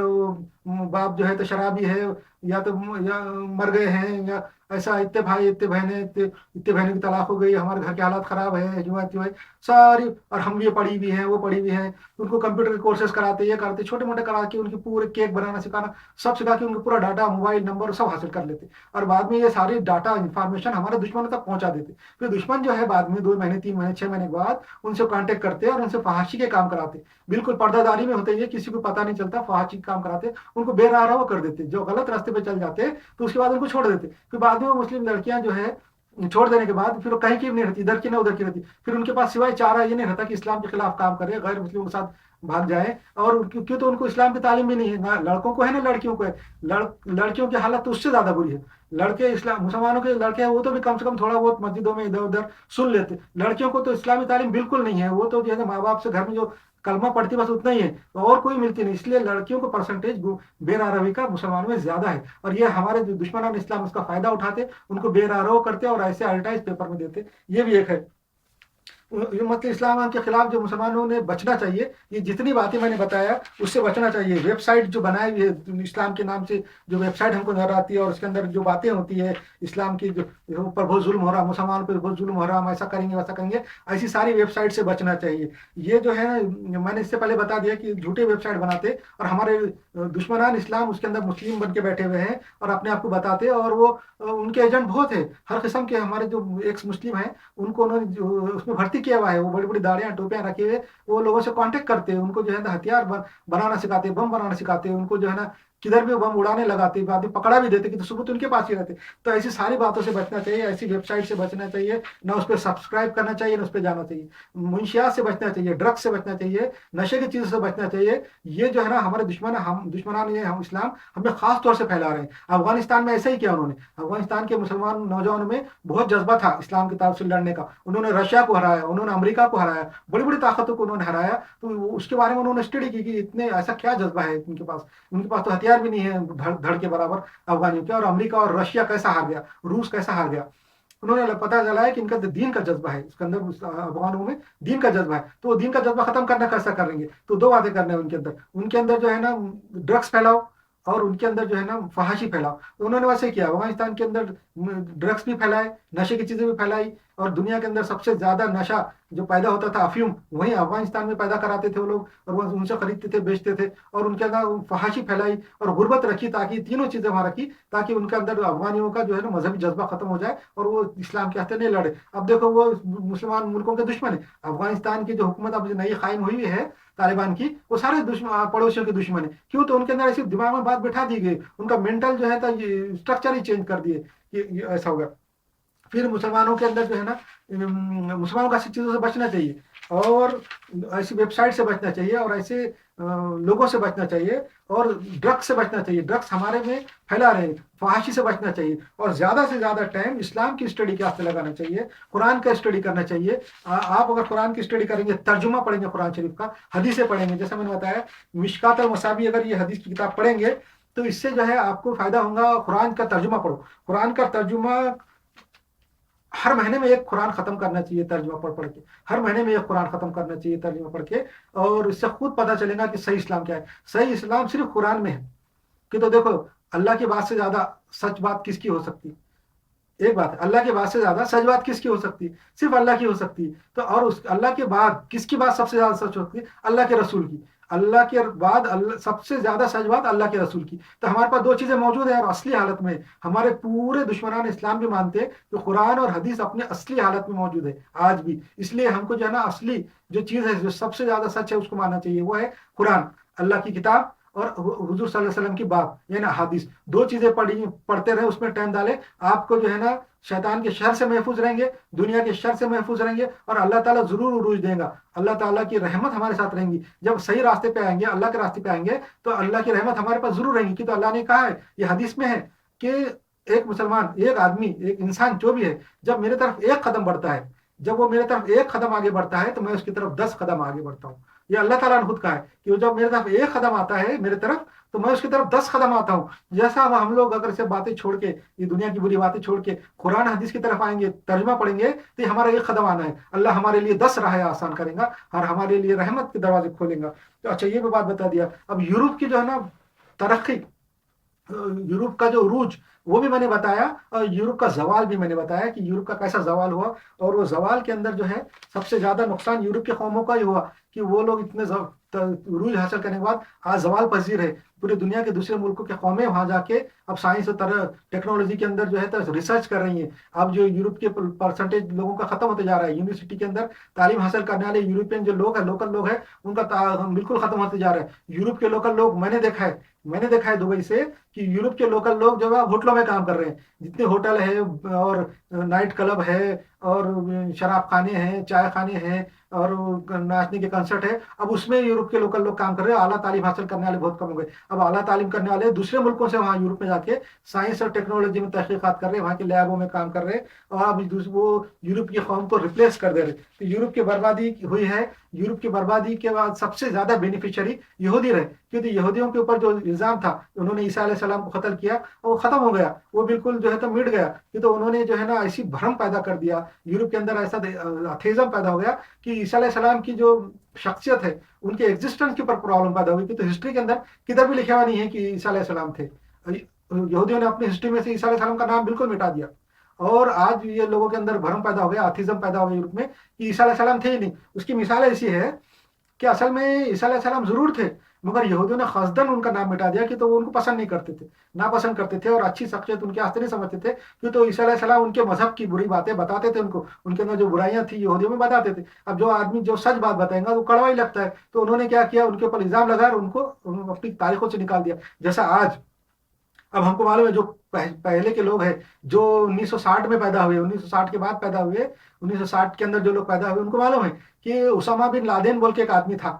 باپ جو ہے تو شرابی ہے، یا تو مر گئے ہیں، یا ایسا. اتنے بھائی، اتنے بہنیں، اتنے بہنوں کی طلاق ہو گئی، ہمارے گھر کے حالات خراب ہے، جو ہے ساری. اور ہم یہ پڑھی بھی ہیں، وہ پڑھی بھی ہیں. ان کو کمپیوٹر کے کورسز کراتے، یہ کرتے، چھوٹے موٹے کرا کے ان کے پورے کیک بنانا سکھانا سب سکھا کے ان کو پورا ڈاٹا، موبائل نمبر سب حاصل کر لیتے. اور بعد میں یہ ساری ڈاٹا انفارمیشن ہمارے دشمنوں تک پہنچا دیتے. پھر دشمن جو ہے بعد میں 2 مہینے، 3 مہینے، 6 مہینے کے بعد ان سے کانٹیکٹ کرتے اور ان سے فحاشی کے کام کراتے. بالکل پردہ داری میں ہوتے، یہ کسی کو پتہ نہیں چلتا، فحاشی کے کام کراتے. ان کو بے راہ وہ کر دیتے، جو غلط راستے پہ چل جاتے تو اس کے بعد ان کو چھوڑ دیتے. پھر بعد میں وہ مسلم لڑکیاں جو ہے چھوڑ دینے کے بعد پھر وہ کہیں کی بھی نہیں رہتی، ادھر کی نہ ادھر کی رہتی. پھر ان کے پاس سوائے چارہ یہ نہیں رہتا کہ اسلام کے خلاف کام کرے، غیر مسلموں کے ساتھ بھاگ جائے. اور کیوں تو ان کو اسلام کی تعلیم بھی نہیں ہے، نہ لڑکوں کو ہے نہ لڑکیوں کو ہے. لڑکیوں کی حالت تو اس سے زیادہ بری ہے. لڑکے اسلام، مسلمانوں کے لڑکے ہیں وہ تو بھی کم سے کم تھوڑا بہت مسجدوں میں ادھر ادھر سن لیتے. لڑکیوں کو تو اسلامی تعلیم بالکل نہیں ہے. وہ تو جو ہے ماں باپ سے گھر میں جو کلمہ پڑھتی بس اتنا ہی ہے، اور کوئی ملتی نہیں. اس لیے لڑکیوں کو پرسنٹیج بے راہ روی کا مسلمانوں میں زیادہ ہے. اور یہ ہمارے جو دشمنان اسلام اس کا فائدہ اٹھاتے، ان کو بے راہ رو کرتے اور ایسے ایڈورٹائز پیپر میں دیتے. یہ بھی ایک ہے. مطلب اسلام کے خلاف جو مسلمانوں نے بچنا چاہیے، یہ جتنی باتیں میں نے بتایا اس سے بچنا چاہیے. ویب سائٹ جو بنائی ہوئی ہے اسلام کے نام سے، جو ویب سائٹ ہم کو نظر آتی ہے اور اس کے اندر جو باتیں ہوتی ہے اسلام کی، جو اوپر بہت ظلم ہو رہا، مسلمان پہ بہت ظلم ہو رہا، ہم ایسا کریں گے ویسا کریں گے، ایسی ساری ویب سائٹ سے بچنا چاہیے. یہ جو ہے میں نے اس سے پہلے بتا دیا کہ جھوٹے ویب سائٹ بناتے اور ہمارے دشمنان اسلام اس کے اندر مسلم بن کے بیٹھے ہوئے ہیں اور اپنے آپ کو بتاتے. اور وہ ان کے ایجنٹ بہت ہیں ہر قسم کے. ہمارے جو ایکس مسلم ہیں ان کو انہوں نے اس میں بھرتی کیا ہوا ہے. وہ بڑی بڑی داڑیاں ٹوپیاں رکھے ہوئے وہ لوگوں سے کانٹیکٹ کرتے ہیں، ان کو جو ہے نا ہتھیار بنانا سکھاتے، بم بنانا سکھاتے، ان کو جو ہے نا किधर भी बम उड़ाने लगाते, बाद में पकड़ा भी देते कि तो सबूत उनके पास ही रहते। तो ऐसी सारी बातों से बचना चाहिए, ऐसी वेबसाइट से बचना चाहिए, ना उस पर सब्सक्राइब करना चाहिए, ना उस पर जाना चाहिए। मुंशियात से बचना चाहिए, ड्रग्स से बचना चाहिए, नशे की चीज़ों से बचना चाहिए। ये जो है ना हमारे दुश्मन, हम दुश्मनान, ये हम इस्लाम हमें खास तौर से फैला रहे हैं। अफगानिस्तान में ऐसा ही किया उन्होंने। अफगानिस्तान के मुसलमान नौजवानों में बहुत जज्बा था इस्लाम की तरफ से लड़ने का। उन्होंने रशिया को हराया, उन्होंने अमेरिका को हराया, बड़ी बड़ी ताकतों को उन्होंने हराया। तो उसके बारे में उन्होंने स्टडी की कि इतने ऐसा क्या जज्बा है उनके पास तो हथियार भी नहीं है धड़ के बराबर अफगानियों के। और अमेरिका और रशिया कैसा हार गया, रूस कैसा हार गया। उन्होंने पता चला है कि इनका दीन का जज्बा है, इसके अंदर अफगानों में दीन का जज्बा है। तो वो दीन का जज्बा खत्म करना कैसा करेंगे, तो दो बातें करने हैं उनके अंदर जो है ना ड्रग्स फैलाओ, और उनके अंदर जो है ना फहाशी फैलाओ। तो उन्होंने वैसे किया, अफगानिस्तान के अंदर ड्रग्स भी फैलाए, नशे की चीजें भी फैलाई। और दुनिया के अंदर सबसे ज्यादा नशा जो पैदा होता था अफीम, वहीं अफगानिस्तान में पैदा कराते थे वो लोग, और वो उनसे खरीदते थे, बेचते थे। और उनके अंदर फहाशी फैलाई और गुर्बत रखी, ताकि तीनों चीजें वहां रखी, ताकि उनके अंदर अफगानियों का जो है ना मजहबी जज्बा खत्म हो जाए और वो इस्लाम के हस्ते नहीं लड़े। अब देखो वो मुसलमान मुल्कों के दुश्मन है। अफगानिस्तान की जो हुकूमत अब नई कायम हुई है तालिबान की, वो सारे दुश्मन पड़ोसियों के दुश्मन है। क्यों? तो उनके अंदर ऐसी दिमाग में बात बिठा दी गई, उनका मेंटल जो है तो स्ट्रक्चर ही चेंज कर दिए कि ऐसा होगा। फिर मुसलमानों के अंदर जो है ना मुसलमानों को ऐसी चीज़ों से बचना चाहिए, और ऐसी वेबसाइट से बचना चाहिए, और ऐसे लोगों से बचना चाहिए, और ड्रग्स से बचना चाहिए। ड्रग्स हमारे में फैला रहे हैं, फहाशी से बचना चाहिए, और ज़्यादा से ज़्यादा टाइम इस्लाम की स्टडी के वास्ते लगाना चाहिए, कुरान का स्टडी करना चाहिए। आप अगर कुरान की स्टडी करेंगे, तर्जुमा पढ़ेंगे कुरान शरीफ का, हदीसें पढ़ेंगे, जैसे मैंने बताया मिशकात अल मसाबी, अगर ये हदीस की किताब पढ़ेंगे तो इससे जो है आपको फायदा होगा। कुरान का तर्जुमा पढ़ो, कुरान का तर्जुमा हर महीने में एक कुरान खत्म करना चाहिए तर्जुमा पढ़ पढ़ के, हर महीने में एक कुरान खत्म करना चाहिए तर्जुमा पढ़ के। और इससे खुद पता चलेगा कि सही इस्लाम क्या है। सही इस्लाम सिर्फ कुरान में है। कि तो देखो, अल्लाह की बात से ज्यादा सच बात किसकी हो सकती है? एक बात है, अल्लाह की बात से ज्यादा सच बात किसकी हो सकती है? सिर्फ अल्लाह की हो सकती है। तो और उस अल्लाह के बाद किसकी बात सबसे ज्यादा सच होती है? अल्लाह के रसूल की। अल्लाह के बाद सबसे ज्यादा सच बात अल्लाह के रसूल की। तो हमारे पास दो चीजें मौजूद है, और असली हालत में हमारे पूरे दुश्मनान इस्लाम भी मानते हैं तो कुरान और हदीस अपने असली हालत में मौजूद है आज भी। इसलिए हमको जो है ना असली जो चीज है, जो सबसे ज्यादा सच है, उसको मानना चाहिए। वो है कुरान, अल्लाह की किताब, और हुजूर सल्लल्लाहु अलैहि वसल्लम की बात, ये ना हदीस। दो चीजें पढ़ते रहे, उसमें टाइम डाले, आपको जो है ना शैतान के शर से महफूज रहेंगे, दुनिया के शर से महफूज रहेंगे, और अल्लाह ताला जरूर उरूज देगा। अल्लाह ताला की रहमत हमारे साथ रहेंगी। जब सही रास्ते पे आएंगे, अल्लाह के रास्ते पे आएंगे, तो अल्लाह की रहमत हमारे पास जरूर रहेंगी। कि तो अल्लाह ने कहा है, ये हदीस में है कि एक मुसलमान, एक आदमी, एक इंसान जो भी है, जब मेरे तरफ एक कदम बढ़ता है, जब वो मेरे तरफ एक कदम आगे बढ़ता है, तो मैं उसकी तरफ 10 कदम आगे बढ़ता हूँ। ये अल्लाह ताला ने खुद कहा है कि वो जब मेरे तरफ एक कदम आता है मेरे तरफ, तो मैं उसकी तरफ 10 कदम आता हूँ। जैसा हम लोग अगर से बातें छोड़ के, ये दुनिया की बुरी बातें छोड़ के कुरान हदीस की तरफ आएंगे, तर्जुमा पढ़ेंगे, तो ये हमारा एक कदम आना है। अल्लाह हमारे लिए 10 राहें आसान करेगा, और हमारे लिए रहमत के दरवाजे खोलेगा। तो अच्छा, ये भी बात बता दिया। अब यूरोप की जो है ना तरक्की, यूरोप का जो उरूज, वो भी मैंने बताया, और यूरोप का जवाल भी मैंने बताया कि यूरोप का कैसा जवाल हुआ। और वो जवाल के अंदर जो है सबसे ज्यादा नुकसान यूरोप के कौमों का ही हुआ कि वो लोग इतने उरूज हासिल करने के बाद आज जवाल पजीर है। पूरी दुनिया के दूसरे मुल्कों के कौमें वहां जाके अब साइंस और टेक्नोलॉजी के अंदर जो है तो रिसर्च कर रही हैं। अब जो यूरोप के परसेंटेज लोगों का खत्म होते जा रहा है, यूनिवर्सिटी के अंदर तालीम हासिल करने वाले यूरोपियन जो लोग हैं, लोकल लोग हैं, उनका बिल्कुल खत्म होते जा रहा है। यूरोप के लोकल लोग, मैंने देखा है दुबई से कि यूरोप के लोकल लोग जो है होटलों में काम कर रहे हैं। जितने होटल है और नाइट क्लब है और शराब खाने हैं, चाय खाने हैं, और नाचने के कंसर्ट है, अब उसमें यूरोप के लोकल लोग काम कर रहे हैं। आला तालीम हासिल करने वाले बहुत कम हो गए। अब आला तालीम करने वाले दूसरे मुल्कों से वहाँ यूरोप में जाके साइंस और टेक्नोलॉजी में तहकीकात कर रहे हैं, वहाँ के लैबों में काम कर रहे हैं, और अब वो यूरोप की कौम को रिप्लेस कर दे रहे। तो यूरोप की बर्बादी हुई है। यूरोप की बर्बादी के बाद सबसे ज्यादा बेनिफिशियरी यहूदी रहे, क्योंकि यहूदियों के ऊपर जो इल्जाम था, उन्होंने ईसा अलैहिस्सलाम को कत्ल किया, और वो खत्म हो गया, वो बिल्कुल जो है तो मिट गया। कि तो उन्होंने जो है ना ऐसी भ्रम पैदा कर दिया यूरोप के अंदर, ऐसा अथेइज्म पैदा हो गया कि ईसा अलैहिस्सलाम की जो शख्सियत है, उनके एग्जिस्टेंस के ऊपर प्रॉब्लम पैदा हुई। तो हिस्ट्री के अंदर किधर भी लिखा हुआ नहीं है कि ईसा अलैहिस्सलाम थे। यहूदियों ने अपनी हिस्ट्री में से ईसा अलैहिस्सलाम का नाम बिल्कुल मिटा दिया। और आज ये लोगों के अंदर भ्रम पैदा हो गया, अथीज्म पैदा हो गया यूरोप में कि ईसा अलैहिस्सलाम थे ही नहीं। उसकी मिसाल ऐसी है کہ اصل میں عیسیٰ علیہ السلام ضرور تھے، مگر یہودیوں نے قصداً ان کا نام مٹا دیا کہ تو وہ ان کو پسند نہیں کرتے تھے، ناپسند کرتے تھے اور اچھی شخصیت ان کے واسطے نہیں سمجھتے تھے، کہ تو عیسیٰ علیہ السلام ان کے مذہب کی بری باتیں بتاتے تھے، ان کو ان کے اندر جو برائیاں تھیں یہودیوں میں بتاتے تھے۔ اب جو آدمی جو سچ بات بتائیں گا وہ کڑوا ہی لگتا ہے، تو انہوں نے کیا کیا، ان کے اوپر الزام لگا اور ان کو اپنی تاریخوں سے نکال دیا۔ جیسا آج اب ہم کو معلوم ہے جو پہلے کے لوگ ہیں جو 1960 میں پیدا ہوئے، 1960 کے بعد پیدا ہوئے، 1960 کے اندر جو لوگ پیدا ہوئے ان کو معلوم ہے کہ اسامہ بن لادن بول کے ایک آدمی تھا،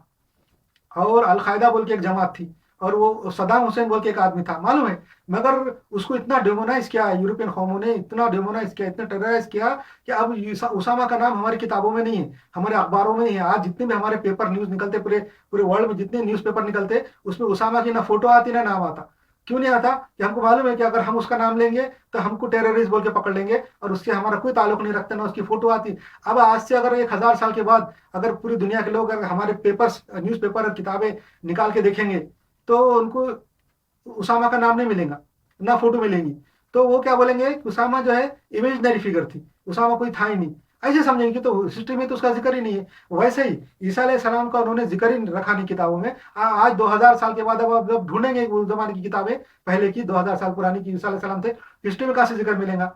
اور القاعدہ بول کے ایک جماعت تھی، اور وہ صدام حسین بول کے ایک آدمی تھا، معلوم ہے، مگر اس کو اتنا ڈیمونائز کیا یورپین قوموں نے، اتنا ڈیمونائز کیا، اتنا ٹیررائز کیا کہ اب اسامہ کا نام ہماری کتابوں میں نہیں ہے، ہمارے اخباروں میں نہیں ہے۔ آج جتنے بھی ہمارے پیپر نیوز نکلتے پورے پورے ورلڈ میں جتنے نیوز پیپر نکلتے اس میں اسامہ کی نہ فوٹو آتی نہ نام آتا۔ کیوں نہیں آتا؟ کہ ہم کو معلوم ہے کہ اگر ہم اس کا نام لیں گے تو ہم کو ٹیررسٹ بول کے پکڑ لیں گے، اور اس سے ہمارا کوئی تعلق نہیں رکھتا، نہ اس کی فوٹو آتی۔ اب آج سے اگر 1000 سال کے بعد اگر پوری دنیا کے لوگ اگر ہمارے پیپرز نیوز پیپر اور کتابیں نکال کے دیکھیں گے تو ان کو اسامہ کا نام نہیں ملے گا، نہ فوٹو ملیں گی، تو وہ کیا بولیں گے کہ اسامہ جو ہے امیجنری فگر تھی، اسامہ کوئی تھا ہی نہیں، ایسے سمجھیں گے کہ تو ہسٹری میں تو اس کا ذکر ہی نہیں ہے۔ ویسے ہی عیسیٰ علیہ السلام کا انہوں نے ذکر ہی رکھا نہیں کتابوں میں۔ آج 2000 سال کے بعد اب ڈھونڈیں گے اس زمانے کی کتابیں، پہلے کی 2000 سال پرانی کی عیسیٰ علیہ السلام تھے، ہسٹری میں کہاں سے ذکر ملے گا؟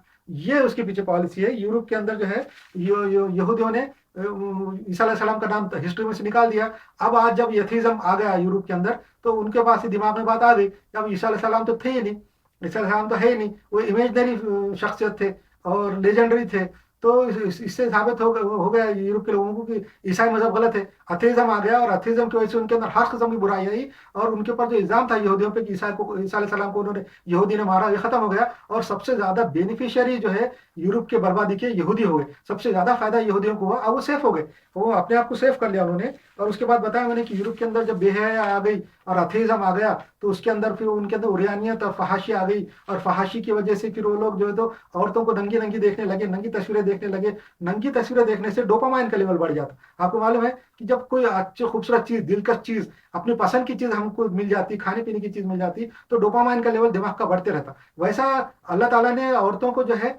یہ اس کے پیچھے پالیسی ہے۔ یورپ کے اندر جو ہے یہودیوں نے عیسیٰ علیہ السلام کا نام ہسٹری میں سے نکال دیا۔ اب آج جب ایتھیزم آ گیا یورپ کے اندر تو ان کے پاس ہی دماغ میں بات آ گئی کہ اب عیسیٰ علیہ السلام تو تھے ہی نہیں، عیسیٰ علیہ السلام تو ہے ہی نہیں، وہ امیجنری شخصیت تھے اور لیجنڈری تھے۔ تو اس سے ثابت ہو گیا یورپ کے لوگوں کو کہ عیسائی مذہب غلط ہے، اتھیزم آ گیا، اور اتھیزم کی وجہ سے ان کے اندر ہر قسم کی برائی آئی، اور ان کے اوپر جو الزام تھا یہودیوں پہ کہ عیسیٰ علیہ السلام کو انہوں نے یہودی نے مارا، یہ ختم ہو گیا، اور سب سے زیادہ بینیفیشری جو ہے یورپ کے بربادی کے یہودی ہوئے، سب سے زیادہ فائدہ یہودیوں کو ہوا، اور وہ سیف ہو گئے، وہ اپنے آپ کو سیف کر لیا انہوں نے۔ اور اس کے بعد بتایا میں نے کہ یورپ کے اندر جب بے حیائی آ گئی اور اتھیزم آ گیا تو اس کے اندر پھر ان کے اندر اوریانیت اور فحاشی آ گئی، اور فحاشی کی وجہ سے پھر وہ لوگ جو ہے تو عورتوں کو ننگی ننگی دیکھنے لگے، ننگی تصویریں دیکھنے لگے۔ ننگی تصویریں دیکھنے سے ڈوپامائن کا لیول بڑھ جاتا۔ آپ کو معلوم ہے کہ جب کوئی اچھی خوبصورت چیز، دلکش چیز، اپنی پسند کی چیز ہم کو مل جاتی، کھانے پینے کی چیز مل جاتی، تو ڈوپامائن کا لیول دماغ کا بڑھتے رہتا۔ ویسا اللہ تعالیٰ نے عورتوں کو جو ہے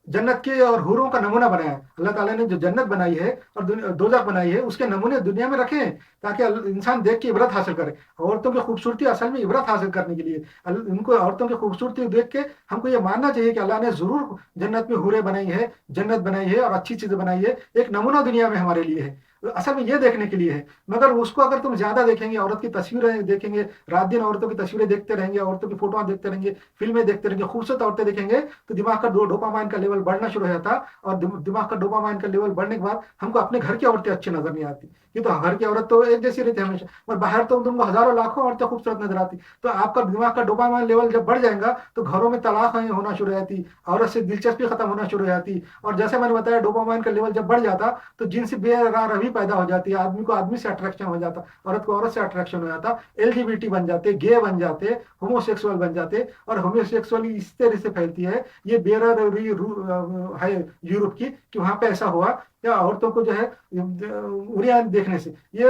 جنت کے اور حوروں کا نمونہ بنایا ہے۔ اللہ تعالیٰ نے جو جنت بنائی ہے اور دوزخ بنائی ہے اس کے نمونے دنیا میں رکھے ہیں تاکہ انسان دیکھ کے عبرت حاصل کرے۔ عورتوں کی خوبصورتی اصل میں عبرت حاصل کرنے کے لیے، ان کو عورتوں کی خوبصورتی دیکھ کے ہم کو یہ ماننا چاہیے کہ اللہ نے ضرور جنت میں حوریں بنائی ہے، جنت بنائی ہے اور اچھی چیزیں بنائی ہے، ایک نمونہ دنیا میں ہمارے لیے ہے، اصل میں یہ دیکھنے کے لیے ہے۔ مگر اس کو اگر تم زیادہ دیکھیں گے، عورت کی تصویریں دیکھیں گے، رات دن عورتوں کی تصویریں دیکھتے رہیں گے، عورتوں کی فوٹویں دیکھتے رہیں گے، فلمیں دیکھتے رہیں گے، خوبصورت عورتیں دیکھیں گے، تو دماغ کا ڈوپامائن کا لیول بڑھنا شروع ہو جاتا، اور دماغ کا ڈوپامائن کا لیول بڑھنے کے بعد ہم کو اپنے گھر کی عورتیں اچھی نظر نہیں آتی۔ یہ تو گھر کی عورت تو ایک جیسی رہتی ہے ہمیشہ، اور باہر تو تم کو ہزاروں لاکھوں عورتیں خوبصورت نظر آتی۔ تو آپ کا دماغ کا ڈوپامائن لیول جب بڑھ جائے گا تو گھروں میں طلاق ہونا شروع ہو جاتی، عورت سے دلچسپی ختم ہونا شروع ہو جاتی، اور جیسے میں نے بتایا ڈوپامائن کا لیول جب بڑھ جاتا تو جنسی بے روی پیدا ہو جاتی ہے، آدمی کو آدمی سے اٹریکشن ہو جاتا، عورت کو عورت سے اٹریکشن ہو جاتا، LGBT بن جاتے، گے بن جاتے، ہومو سیکسول بن جاتے، اور ہومو سیکسولی اس طرح سے پھیلتی ہے۔ یہ بے روی ہے یورپ کی کہ وہاں پہ ایسا ہوا یا عورتوں کو جو ہے عریان دیکھنے سے۔ یہ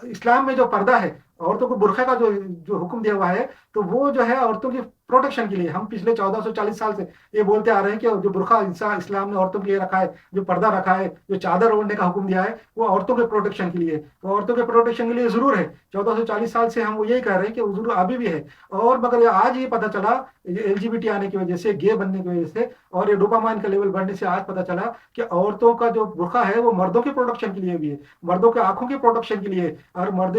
اسلام میں جو پردہ ہے، عورتوں کو برقعے کا جو حکم دیا ہوا ہے، تو وہ جو ہے عورتوں کی پروٹیکشن کے لیے۔ ہم پچھلے 1440 سال سے یہ بولتے آ رہے ہیں کہ جو برقعہ اسلام نے عورتوں کے لیے رکھا ہے، جو پردہ رکھا ہے، جو چادر اوڑھنے کا حکم دیا ہے، وہ عورتوں کے پروٹیکشن کے لیے، وہ عورتوں کے پروٹیکشن کے لیے ضرور ہے۔ 1440 سال سے ہم وہ یہی کہہ رہے ہیں کہ وہ ضرور ابھی بھی ہے، اور مگر آج یہ پتہ چلا LGBT آنے کی وجہ سے، گے بننے کی وجہ سے، اور یہ ڈوپامائن کا لیول بڑھنے سے آج پتہ چلا کہ عورتوں کا جو برقعہ ہے وہ مردوں کی پروٹیکشن کے لیے بھی ہے، مردوں کے آنکھوں کی پروٹیکشن کے لیے، اور مرد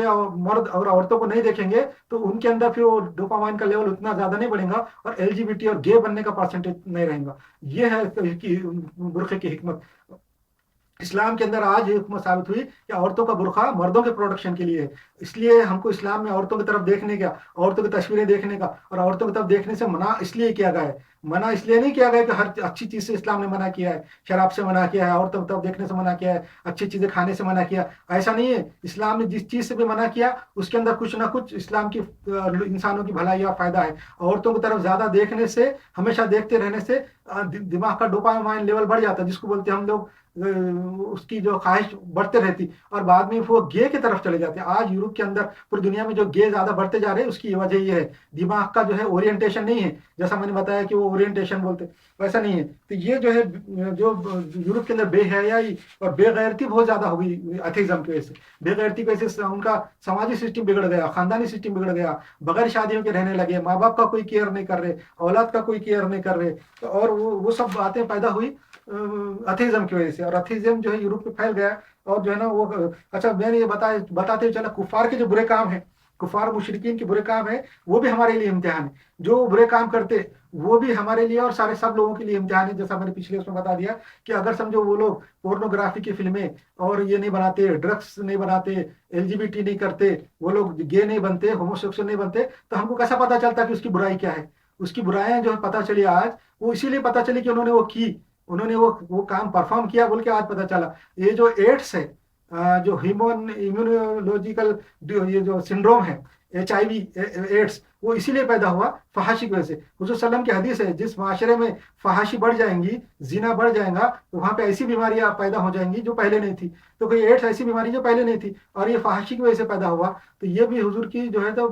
اور عورتوں کو نہیں دیکھیں گے تو ان کے اندر پھر وہ ڈوپامائن کا لیول اتنا زیادہ نہیں بڑھے گا، اور LGBT اور گے بننے کا پرسنٹیج نہیں رہے گا۔ یہ ہے برقعے کی حکمت۔ اسلام کے اندر آج یہ حکمت ثابت ہوئی کہ عورتوں کا برقعہ مردوں کے پروٹیکشن کے لیے ہے۔ اس لیے ہم کو اسلام میں عورتوں کی طرف دیکھنے کا، عورتوں کی تصویریں دیکھنے کا اور عورتوں کی طرف دیکھنے سے منع اس لیے کیا گیا ہے۔ منع اس لیے نہیں کیا گیا کہ ہر اچھی چیز سے اسلام نے منع کیا ہے، شراب سے منع کیا ہے، عورتوں کی طرف دیکھنے سے منع کیا ہے، اچھی چیزیں کھانے سے منع کیا، ایسا نہیں ہے۔ اسلام نے جس چیز سے بھی منع کیا اس کے اندر کچھ نہ کچھ اسلام کی انسانوں کی بھلائی اور فائدہ ہے۔ عورتوں کی طرف زیادہ دیکھنے سے، ہمیشہ دیکھتے رہنے سے دماغ کا ڈوپامائن لیول بڑھ جاتا ہے، جس کو بولتے ہیں ہم لوگ اس کی جو خواہش بڑھتے رہتی اور بعد میں وہ گے کی طرف چلے جاتے ہیں. آج یورپ کے اندر پوری دنیا میں جو گے زیادہ بڑھتے جا رہے ہیں اس کی وجہ یہ ہے دماغ کا جو ہے اورینٹیشن نہیں ہے. جیسا میں نے بتایا کہ وہ اورینٹیشن بولتے ویسا نہیں ہے. تو یہ جو ہے جو یورپ کے اندر بے حیائی اور بے غیرتی بہت زیادہ ہو گئی ایتھیزم کی وجہ سے. بے غیرتی کی وجہ سے ان کا سماجی سسٹم بگڑ گیا, خاندانی سسٹم بگڑ گیا, بغیر شادیوں کے رہنے لگے, ماں باپ کا کوئی کیئر نہیں کر رہے, اولاد کا کوئی کیئر نہیں کر رہے. اور وہ سب باتیں پیدا ہوئی ایتھیزم کی وجہ سے. اور ایتھیزم جو ہے یورپ میں پھیل گیا. اور جو ہے نا وہ اچھا میں نے یہ بتاتے ہوئے چلا کفار کے جو برے کام ہیں, کفار مشرکین کے برے کام ہیں, وہ بھی ہمارے لیے امتحان ہے. جو برے کام کرتے وہ بھی ہمارے لیے اور سارے سب لوگوں کے لیے امتحان ہے. جیسا میں نے پچھلے اس میں بتا دیا کہ اگر سمجھو وہ لوگ پورنوگرافی کی فلمیں اور یہ نہیں بناتے, ڈرگس نہیں بناتے, LGBT نہیں کرتے, وہ لوگ گے نہیں بنتے, ہومو سیکسول نہیں بنتے, تو ہم کو کیسا پتا چلتا کہ اس کی برائی کیا ہے. اس کی برائیاں جو ہے پتا چلی آج, وہ اسی لیے پتا چلی کہ انہوں نے وہ کی, انہوں نے وہ کام پرفارم کیا بول کے آج پتا چلا. یہ جو ایڈس ہے, جو امیونولوجیکل یہ جو سنڈروم ہے HIV ایڈس, وہ اسی لیے پیدا ہوا فحاشی کی وجہ سے. حضور صلی اللہ علیہ وسلم کی حدیث ہے جس معاشرے میں فحاشی بڑھ جائیں گی, زنا بڑھ جائے گا, تو وہاں پہ ایسی بیماریاں پیدا ہو جائیں گی جو پہلے نہیں تھی. تو کوئی ایڈس ایسی بیماری جو پہلے نہیں تھی اور یہ فحاشی کی وجہ سے پیدا ہوا. تو یہ بھی حضور کی جو ہے تو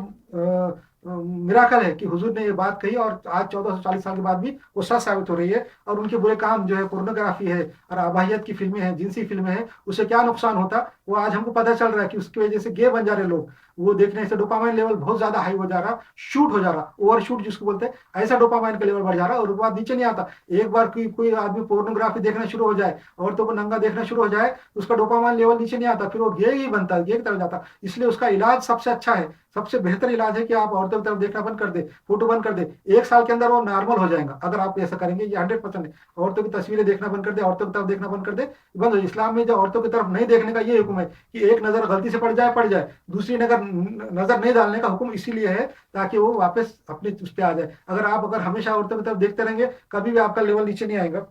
میراکل ہے کہ حضور نے یہ بات کہی اور آج 1440 سال کے بعد بھی وہ سچ ثابت ہو رہی ہے. اور ان کے برے کام جو ہے پورنوگرافی ہے اور اباہیت کی فلمیں ہیں, جنسی فلمیں ہیں, اس سے کیا نقصان ہوتا وہ آج ہم کو پتہ چل رہا ہے کہ اس کی وجہ سے گے بن جا رہے لوگ. وہ دیکھنے سے ڈوپامائن لیول بہت زیادہ ہائی ہو جا رہا, شوٹ ہو جا رہا, اوور شوٹ جس کو بولتے ہیں, ایسا ڈوپامائن کا لیول بڑھ جا رہا اور اس کے بعد نیچے نہیں آتا. ایک بار کوئی آدمی پورنوگرافی دیکھنا شروع ہو جائے, عورتوں کو ننگا دیکھنا شروع ہو جائے, اس کا ڈوپامائن لیول نیچے نہیں آتا, پھر وہ گے ہی بنتا ہے, گے کی طرف جاتا. اس لیے اس کا علاج سب سے اچھا ہے, سب سے بہتر علاج ہے کہ آپ عورتوں کی طرف دیکھنا بند کر دیں, فوٹو بند کر دیں. 1 سال کے اندر وہ نارمل ہو جائے گا اگر آپ ایسا کریں گے. یہ 100% ہے. عورتوں کی تصویریں دیکھنا بند کر دیں, عورتوں کی طرف دیکھنا بند کر دیں, بند ہو. اسلام میں جو عورتوں کی طرف نہیں دیکھنے کا یہ حکم ہے کہ ایک نظر غلطی سے پڑ جائے, دوسری نظر نہیں ڈالنے کا حکم اسی لیے ہے تاکہ وہ واپس اپنے اس پہ آ جائے. اگر ہمیشہ عورتوں کی طرف دیکھتے رہیں گے, کبھی بھی آپ کا لیول نیچے نہیں آئے گا.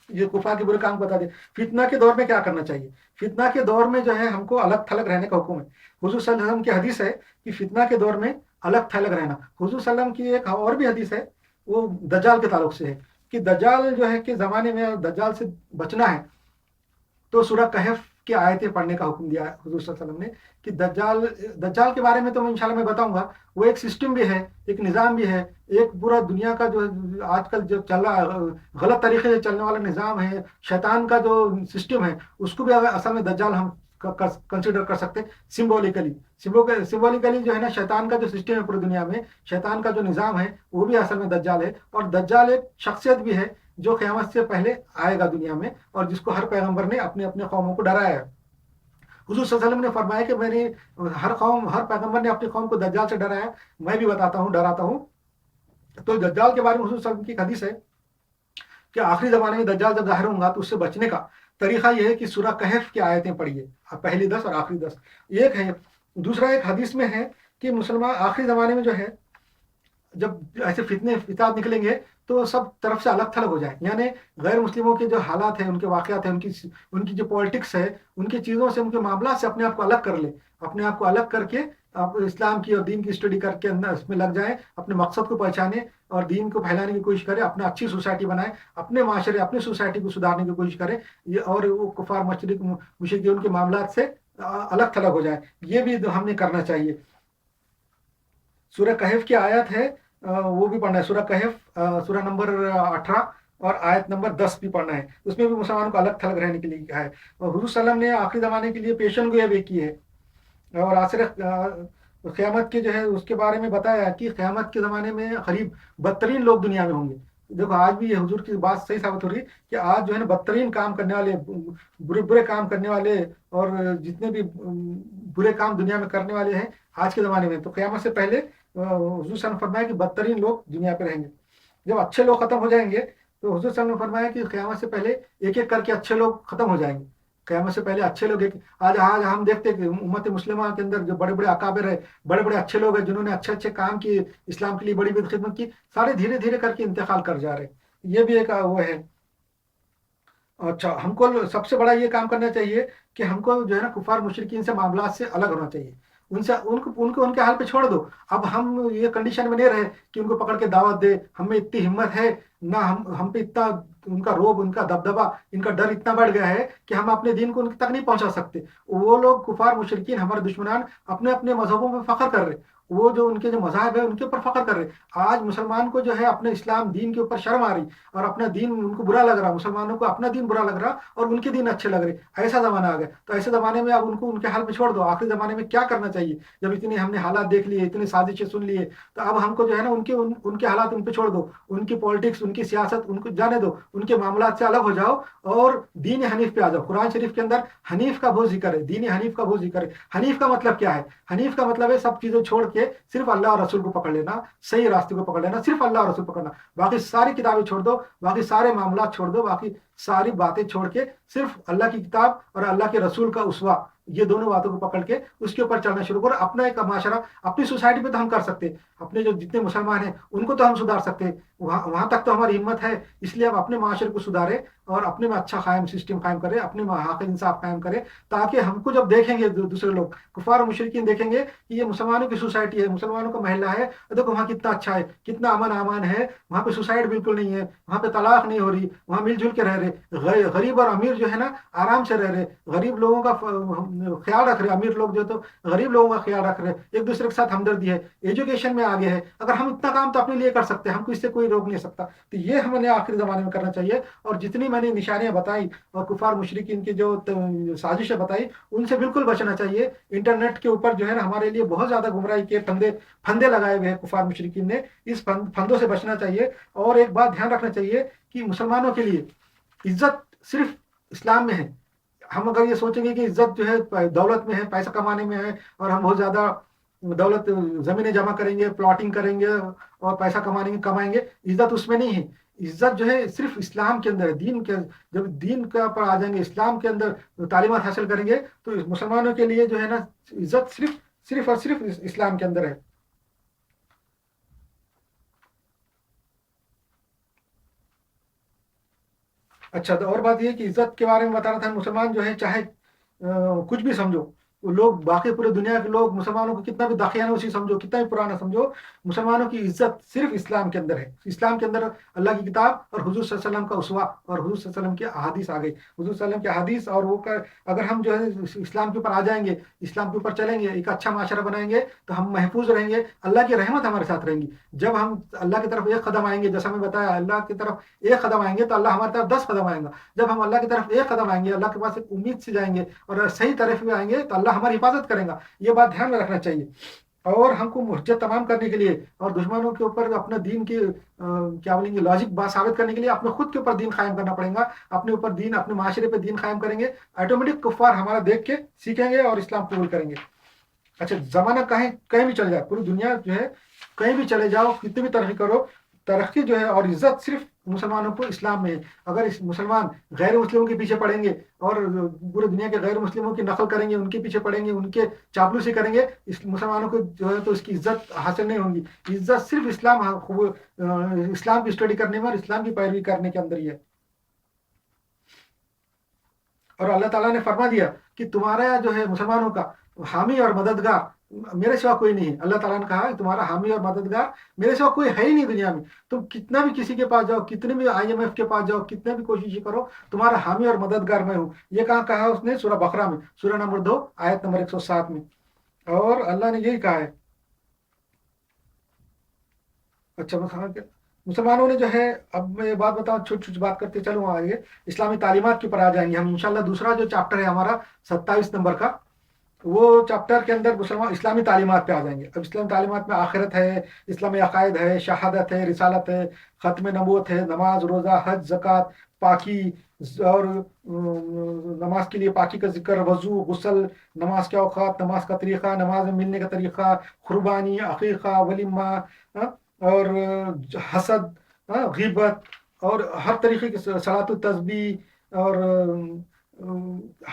یہ کفار کے برے کام بتا دیں. فتنہ کے دور میں کیا کرنا چاہیے؟ فتنہ کے دور میں جو ہے ہم کو الگ تھلگ رہنے کا حکم ہے. حضور صلی اللہ علیہ وسلم کی حدیث ہے کہ فتنہ کے دور میں الگ تھلگ رہنا. حضور صلی اللہ علیہ وسلم کی ایک اور بھی حدیث ہے, وہ دجال کے تعلق سے ہے کہ دجال جو ہے کہ زمانے میں دجال سے بچنا ہے تو سورہ کہف کی آیتیں پڑھنے کا حکم دیا ہے حضور صلی اللہ علیہ وسلم نے. کہ دجال کے بارے میں تو انشاءاللہ میں بتاؤں گا. وہ ایک سسٹم بھی ہے, ایک نظام بھی ہے, ایک پورا دنیا کا جو آج کل جو چل رہا غلط طریقے سے چلنے والا نظام ہے, شیطان کا جو سسٹم ہے, اس کو بھی اصل میں دجال ہم کنسیڈر کر سکتے سمبولیکلی جو ہے نا, شیطان کا جو سسٹم ہے پوری دنیا میں, شیطان کا جو نظام ہے, وہ بھی اصل میں دجال ہے. اور دجال ایک شخصیت بھی ہے جو قیامت سے پہلے آئے گا دنیا میں, اور جس کو ہر پیغمبر نے اپنے اپنے قوموں کو ڈرایا ہے. حضور صلی اللہ علیہ وسلم نے فرمایا کہ میں نے ہر پیغمبر نے اپنی قوم کو دجال سے ڈرایا, میں بھی بتاتا ہوں, ڈراتا ہوں. تو دجال کے بارے میں حضور صلی اللہ علیہ وسلم کی ایک حدیث ہے کہ آخری زمانے میں دجال جب ظاہر ہوں گا تو اس سے بچنے کا طریقہ یہ ہے کہ سورہ کہف کی آیتیں پڑھیے, پہلی 10 اور آخری 10. ایک ہے. دوسرا ایک حدیث میں ہے کہ مسلمان آخری زمانے میں جو ہے جب ایسے فتنے فساد نکلیں گے تو سب طرف سے الگ تھلگ ہو جائیں. یعنی غیر مسلموں کے جو حالات ہیں, ان کے واقعات ہیں, ان کی جو پالیٹکس ہے, ان کی چیزوں سے, ان کے معاملات سے اپنے آپ کو الگ کر لے, اپنے آپ کو الگ کر کے آپ اسلام کی اور دین کی اسٹڈی کر کے اندر اس میں لگ جائیں, اپنے مقصد کو پہچانے اور دین کو پھیلانے کی کوشش کرے, اپنا اچھی سوسائٹی بنائے, اپنے معاشرے اپنی سوسائٹی کو سدھارنے کی کوشش کرے, اور وہ کفار مشرکین ان کے معاملات سے الگ تھلگ ہو جائے. یہ بھی ہم نے کرنا چاہیے. سورہ کہف کی آیت ہے, وہ بھی پڑھنا ہے. سورہ کہف سورہ نمبر 18 اور آیت نمبر 10 بھی پڑھنا ہے. اس میں بھی مسلمانوں کو الگ تھلگ رہنے کے لیے کہا ہے. اور حضور صلی اللہ علیہ وسلم نے آخری زمانے کے لیے پیشن گوئی بھی کی ہے, اور آخر قیامت کے جو ہے اس کے بارے میں بتایا کہ قیامت کے زمانے میں قریب بدترین لوگ دنیا میں ہوں گے. دیکھو آج بھی یہ حضور کی بات صحیح ثابت ہو رہی ہے کہ آج جو ہے نا بدترین کام کرنے والے, برے کام کرنے والے, اور جتنے بھی برے کام دنیا میں کرنے والے ہیں آج کے زمانے میں, تو قیامت سے پہلے حضور صلی اللہ علیہ وسلم نے فرمایا کہ بدترین لوگ دنیا پہ رہیں گے. جب اچھے لوگ ختم ہو جائیں گے تو حضور صلی اللہ علیہ وسلم نے فرمایا کہ قیامت سے پہلے ایک ایک کر کے اچھے لوگ ختم ہو جائیں گے. قیامت سے پہلے اچھے لوگ آج ہم دیکھتے ہیں کہ امت مسلمہ کے اندر جو بڑے بڑے اکابر ہے, بڑے بڑے اچھے لوگ ہیں جنہوں نے اچھے اچھے کام کیے, اسلام کے لیے بڑی بڑی خدمت کی, سارے دھیرے دھیرے کر کے انتقال کر جا رہے ہیں. یہ بھی ایک وہ ہے. اچھا, ہم کو سب سے بڑا یہ کام کرنا چاہیے کہ ہم کو جو ہے نا کفار مشرکین سے معاملات سے الگ ہونا چاہیے. ان کے حال پہ چھوڑ دو. اب ہم یہ کنڈیشن میں نہیں رہے کہ ان کو پکڑ کے دعوت دے, ہم میں اتنی ہمت ہے نہ, ہم پہ اتنا उनका रोब, उनका दबदबा, इनका डर इतना बढ़ गया है कि हम अपने दीन को उनके तक नहीं पहुंचा सकते। वो लोग कुफार मुशरिकीन, हमारे दुश्मनान अपने अपने मजहबों में फख्र कर रहे, वो जो उनके जो मज़ाहब है उनके ऊपर फख्र कर रहे। आज मुसलमान को जो है अपने इस्लाम दीन के ऊपर शर्म आ रही और अपना दीन उनको बुरा लग रहा, मुसलमानों को अपना दीन बुरा लग रहा और उनके दीन अच्छे लग रहे। ऐसा ज़माना आ गया। तो ऐसे ज़माने में अब उनको उनके हाल में छोड़ दो। आखिरी ज़माने में क्या करना चाहिए, जब इतने हमने हालात देख लिए, इतनी साजिशें सुन लिए, तो अब हमको जो है ना उनके हालात उन पे छोड़ दो, उनकी पॉलिटिक्स, उनकी सियासत उनको जाने दो, उनके मामलात से अलग हो जाओ और दीन हनीफ पे आ जाओ। कुरान शरीफ के अंदर हनीफ का बहुत जिक्र है, दीन हनीफ का बहुत जिक्र है। हनीफ का मतलब क्या है? हनीफ का मतलब है सब चीज़ें छोड़ के सिर्फ अल्लाह और रसूल को पकड़ लेना, सही रास्ते को पकड़ लेना, सिर्फ अल्लाह और रसूल पकड़ना। बाकी सारी किताबें छोड़ दो, बाकी सारे मामला छोड़ दो, बाकी सारी बातें छोड़ के सिर्फ अल्लाह की किताब और अल्लाह के रसूल का उसवा, ये दोनों बातों को पकड़ के उसके ऊपर चलना शुरू करो। अपना एक माशरा, अपनी सोसाइटी पे तो हम कर सकते हैं, अपने जो जितने मुसलमान हैं उनको तो हम सुधार सकते हैं, वहां तक तो हमारी हिम्मत है। इसलिए अब अपने माशरे को सुधारे और अपने में अच्छा कायम सिस्टम कायम करे, अपने में हक इंसाफ कायम करे, ताकि हमको जब देखेंगे दूसरे लोग, कुफार मुशरिकीन देखेंगे कि ये मुसलमानों की सोसाइटी है, मुसलमानों का महल्ला है, देखो वहाँ कितना अच्छा है, कितना अमन अमान है, वहाँ पे सुसाइड बिल्कुल नहीं है, वहाँ पे तलाक नहीं हो रही, वहाँ मिलजुल के रह रहे, गरीब और अमीर जो है ना आराम से रह रहे, गरीब लोगों का ख्याल रख रहे, अमीर लोग जो तो गरीब लोगों का ख्याल रख रहे, एक दूसरे के साथ हमदर्दी है, एजुकेशन में आगे है। अगर हम इतना काम तो अपने लिए कर सकते हैं, हमको इससे कोई रोक नहीं सकता। तो ये हमें आखिरी ज़माने में करना चाहिए। और जितनी मैंने निशानियां बताई और कुफार मुशरिकीन की जो साजिशें बताई, उनसे बिल्कुल बचना चाहिए। इंटरनेट के ऊपर जो है ना हमारे लिए बहुत ज़्यादा गुमराही के फंदे लगाए हुए हैं कुफार मुशरिकीन ने, इस फंदों से बचना चाहिए। और एक बात ध्यान रखना चाहिए कि मुसलमानों के लिए इज्जत सिर्फ इस्लाम में है। हम अगर ये सोचेंगे कि इज्जत जो है दौलत में है, पैसा कमाने में है, और हम बहुत ज़्यादा दौलत ज़मीनें जमा करेंगे, प्लॉटिंग करेंगे और पैसा कमाएंगे, इज्जत उसमें नहीं है। इज्जत जो है सिर्फ इस्लाम के अंदर है, दीन के, जब दीन का पर आ जाएंगे, इस्लाम के अंदर तालीमात हासिल करेंगे, तो मुसलमानों के लिए जो है ना इज्जत सिर्फ सिर्फ और सिर्फ इस्लाम के अंदर है। अच्छा, तो और बात ये कि इज्जत के बारे में बता रहा था, मुसलमान जो है चाहे कुछ भी समझो, वो लोग बाकी पूरे दुनिया के लोग मुसलमानों को कितना भी दाखियानूसी समझो, कितना भी पुराना समझो, मुसलमानों की इज्जत सिर्फ इस्लाम के अंदर है। इस्लाम के अंदर अल्लाह की किताब और हुजूर सल्लल्लाहु अलैहि वसल्लम का उसवा और हुजूर सल्लल्लाहु अलैहि वसल्लम की अहादीस आ गई, हुजूर सल्लल्लाहु अलैहि वसल्लम की अहादीस, और वो अगर हम जो है इस्लाम के ऊपर आ जाएंगे, इस्लाम के ऊपर चलेंगे, एक अच्छा माशरा बनाएंगे, तो हम महफूज रहेंगे, अल्लाह की रहमत हमारे साथ रहेंगी। जब हम अल्लाह की तरफ एक कदम आएंगे, जैसा मैं बताया, अल्लाह की तरफ एक कदम आएंगे तो अल्लाह हमारी तरफ 10 कदम आएंगा। जब हम अल्लाह की तरफ एक कदम आएंगे, अल्लाह के पास एक उम्मीद से जाएंगे और सही तरफ में आएंगे, तो अल्लाह हमारी हिफाजत करेगा। ये बात ध्यान में रखना चाहिए। और हमको मुहज्जत तमाम करने के लिए और दुश्मनों के ऊपर अपना दीन की क्या बोलेंगे, लॉजिक बात साबित करने के लिए अपने खुद के ऊपर दीन कायम करना पड़ेगा। अपने ऊपर दीन, अपने माशरे पे दीन कायम करेंगे, ऑटोमेटिक कुफार हमारा देख के सीखेंगे और इस्लाम कबूल करेंगे। अच्छा, जमाना कहीं कहीं भी चले जाए, पूरी दुनिया जो है कहीं भी चले जाओ, कितनी भी तरक्की करो, तरक्की जो है और इज्जत सिर्फ मुसलमानों को इस्लाम में है। अगर इस मुसलमान गैर मुस्लिमों के पीछे पड़ेंगे और पूरी दुनिया के गैर मुस्लिमों की नकल करेंगे, उनके पीछे पड़ेंगे, उनके चापलूसी करेंगे, इस मुसलमानों को जो है तो इसकी इज्जत हासिल नहीं होगी। इज्जत सिर्फ इस्लाम की स्टडी करने में और इस्लाम की पैरवी करने के अंदर ही है। और अल्लाह ताला ने फरमा दिया कि तुम्हारा जो है मुसलमानों का हामी और मददगार मेरे सिवा कोई नहीं है। अल्लाह ताला ने कहा कि तुम्हारा हामी और मददगार मेरे सिवा कोई है ही नहीं दुनिया में। तुम कितना भी किसी के पास जाओ, कितने भी IMF के पास जाओ, कितने भी कोशिश करो, तुम्हारा हामी और मददगार मैं हूँ। ये कहा उसने सूरह बकरा में, सूरह नंबर 2 आयत नंबर 107 में। और अल्लाह ने यही कहा है। अच्छा, मुसलमानों ने जो है, अब मैं ये बात बताऊं, छोटी छोटी बात करते चलूँ आगे, इस्लामी तालीमात के ऊपर आ जाएंगे हम इंशाल्लाह। दूसरा जो चैप्टर है हमारा 27 नंबर का, वो चैप्टर के अंदर मुसलमान इस्लामी तालीमात पे आ जाएंगे। अब इस्लामी तालीमात में आखिरत है, इस्लामी अकायद है, शहादत है, रिसालत है, ख़त्म नबूवत है, नमाज, रोज़ा, हज, ज़कात, पाकी, और नमाज के लिए पाकी का जिक्र, वज़ू, गुस्ल, नमाज के औकात, नमाज का तरीक़ा, नमाज में मिलने का तरीक़ा, कुर्बानी, अक़ीक़ा, वलीमा, और हसद, गीबत, और हर तरीके की सलातुत तस्बीह, और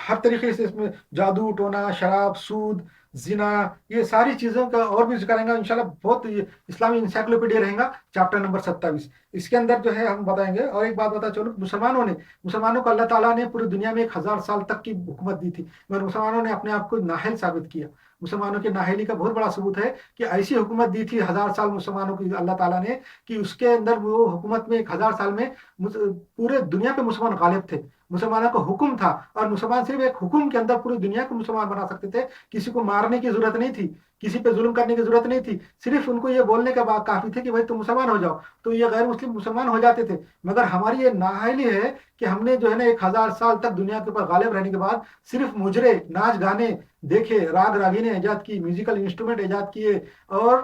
ہر طریقے سے اس میں جادو ٹونا شراب سود زنا یہ ساری چیزوں کا اور بھی ذکر کریں گا انشاءاللہ. بہت اسلامی انسائکلوپیڈیا رہے گا چیپٹر نمبر 27. اس کے اندر جو ہے ہم بتائیں گے. اور ایک بات بتا چلو مسلمانوں کو اللہ تعالیٰ نے پوری دنیا میں 1000 سال تک کی حکومت دی تھی مگر مسلمانوں نے اپنے آپ کو نااہل ثابت کیا. مسلمانوں کی نااہلی کا بہت بڑا ثبوت ہے کہ ایسی حکومت دی تھی 1000 سال مسلمانوں کی اللہ تعالیٰ نے کہ اس کے اندر وہ حکومت میں 1000 سال میں پورے دنیا پہ مسلمان غالب تھے. مسلمانوں کا حکم تھا اور مسلمان صرف ایک حکم کے اندر پوری دنیا کو مسلمان بنا سکتے تھے. کسی کو مارنے کی ضرورت نہیں تھی, کسی پہ ظلم کرنے کی ضرورت نہیں تھی. صرف ان کو یہ بولنے کا بات کافی تھے کہ بھائی تم مسلمان ہو جاؤ, تو یہ غیر مسلم مسلمان ہو جاتے تھے. مگر ہماری یہ نااہلی ہے کہ ہم نے جو ہے نا 1000 سال تک دنیا کے اوپر غالب رہنے کے بعد صرف مجرے ناچ گانے دیکھے, راگ راگینے ایجاد کی, میوزیکل انسٹرومنٹ ایجاد کیے اور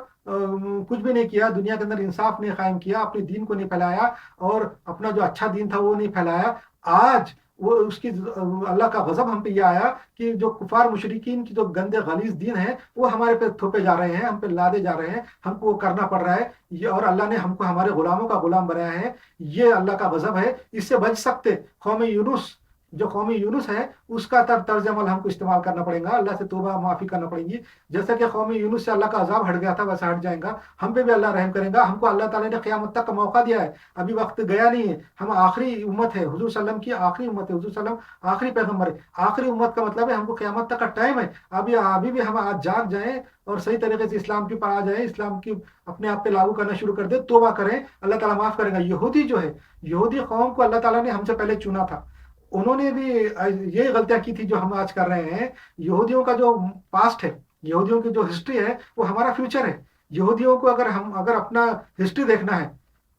کچھ بھی نہیں کیا. دنیا کے اندر انصاف نہیں قائم کیا, اپنے دین کو نہیں پھیلایا اور اپنا جو اچھا دین تھا وہ نہیں پھیلایا. آج وہ اس کی اللہ کا غضب ہم پہ یہ آیا کہ جو کفار مشرکین کی جو گندے غلیظ دین ہے وہ ہمارے پہ تھوپے جا رہے ہیں, ہم پہ لادے جا رہے ہیں, ہم کو وہ کرنا پڑ رہا ہے. یہ اور اللہ نے ہم کو ہمارے غلاموں کا غلام بنایا ہے. یہ اللہ کا غضب ہے. اس سے بچ سکتے قوم یونس ہے اس کا طرز عمل ہم کو استعمال کرنا پڑے گا. اللہ سے توبہ معافی کرنا پڑیں گی. جیسا کہ قوم یونس سے اللہ کا عذاب ہٹ گیا تھا ویسا ہٹ جائے گا. ہم پہ بھی اللہ رحم کرے گا. ہم کو اللہ تعالیٰ نے قیامت تک کا موقع دیا ہے, ابھی وقت گیا نہیں ہے. ہم آخری امت ہے, حضور صلی اللہ علیہ وسلم کی آخری امت ہے. حضور صلی اللہ علیہ وسلم آخری پیغمبر ہے. آخری امت کا مطلب ہے ہم کو قیامت تک کا ٹائم ہے. ابھی بھی ہم آج جاگ جائیں اور صحیح طریقے سے اسلام کے اوپر آ جائیں, اسلام کی اپنے آپ پہ لاگو کرنا شروع کر دیں, توبہ کریں, اللہ تعالیٰ معاف کرے گا. یہودی جو ہے, یہودی قوم کو اللہ تعالیٰ نے ہم سے پہلے چنا تھا. انہوں نے بھی یہ غلطیاں کی تھی جو ہم آج کر رہے ہیں. یہودیوں کا جو پاسٹ ہے, یہودیوں کی جو ہسٹری ہے وہ ہمارا فیوچر ہے. یہودیوں کو اگر اپنا ہسٹری دیکھنا ہے,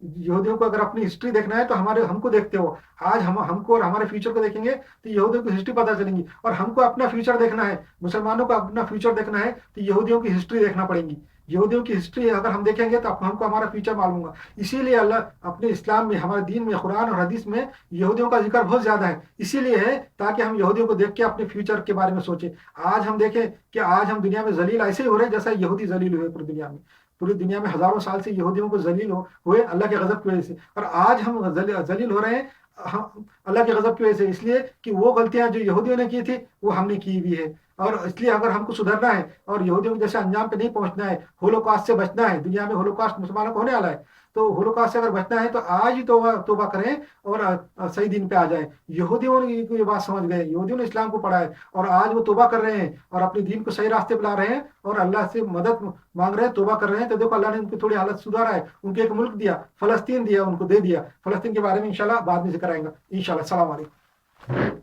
یہودیوں کو اگر اپنی ہسٹری دیکھنا ہے تو ہم کو دیکھتے ہو. آج ہم کو اور ہمارے فیوچر کو دیکھیں گے تو یہودیوں کی ہسٹری پتہ چلیں گی. اور ہم کو اپنا فیوچر دیکھنا ہے, مسلمانوں کو اپنا فیوچر دیکھنا ہے تو یہودیوں کی ہسٹری دیکھنا پڑیں گی. یہودیوں کی ہسٹری اگر ہم دیکھیں گے تو ہم کو ہمارا فیوچر معلوم ہوگا. اسی لیے اللہ اپنے اسلام میں, ہمارے دین میں, قرآن اور حدیث میں یہودیوں کا ذکر بہت زیادہ ہے. اسی لیے ہے تاکہ ہم یہودیوں کو دیکھ کے اپنے فیوچر کے بارے میں سوچیں. آج ہم دیکھیں کہ آج ہم دنیا میں ذلیل ایسے ہی ہو رہے ہیں جیسا یہودی ذلیل ہوئے پوری دنیا میں. پوری دنیا میں ہزاروں سال سے یہودیوں کو ذلیل ہوئے اللہ کے غضب کی وجہ سے. اور آج ہم ذلیل ہو رہے ہیں اللہ کے غضب کی وجہ سے, اس لیے کہ وہ غلطیاں جو یہودیوں نے کی تھی وہ ہم نے کی بھی ہے. اور اس لیے اگر ہم کو سدھرنا ہے اور یہودیوں کے جیسے انجام پہ نہیں پہنچنا ہے, ہولوکاسٹ سے بچنا ہے, دنیا میں ہولوکاسٹ مسلمانوں کو ہونے والا ہے, تو ہولوکاسٹ سے اگر بچنا ہے تو آج ہی توبہ کریں اور صحیح دین پہ آ جائیں. یہودیوں نے یہ بات سمجھ گئے, یہودیوں نے اسلام کو پڑھا ہے اور آج وہ توبہ کر رہے ہیں اور اپنے دین کو صحیح راستے پہ لا رہے ہیں اور اللہ سے مدد مانگ رہے ہیں, توبہ کر رہے ہیں. تو دیکھو اللہ نے ان کی تھوڑی حالت سدھارا ہے. ان کو ایک ملک دیا, فلسطین دیا, ان کو دے دیا. فلسطین کے بارے میں انشاءاللہ بعد میں ذکر آئے گا انشاءاللہ. السلام علیکم.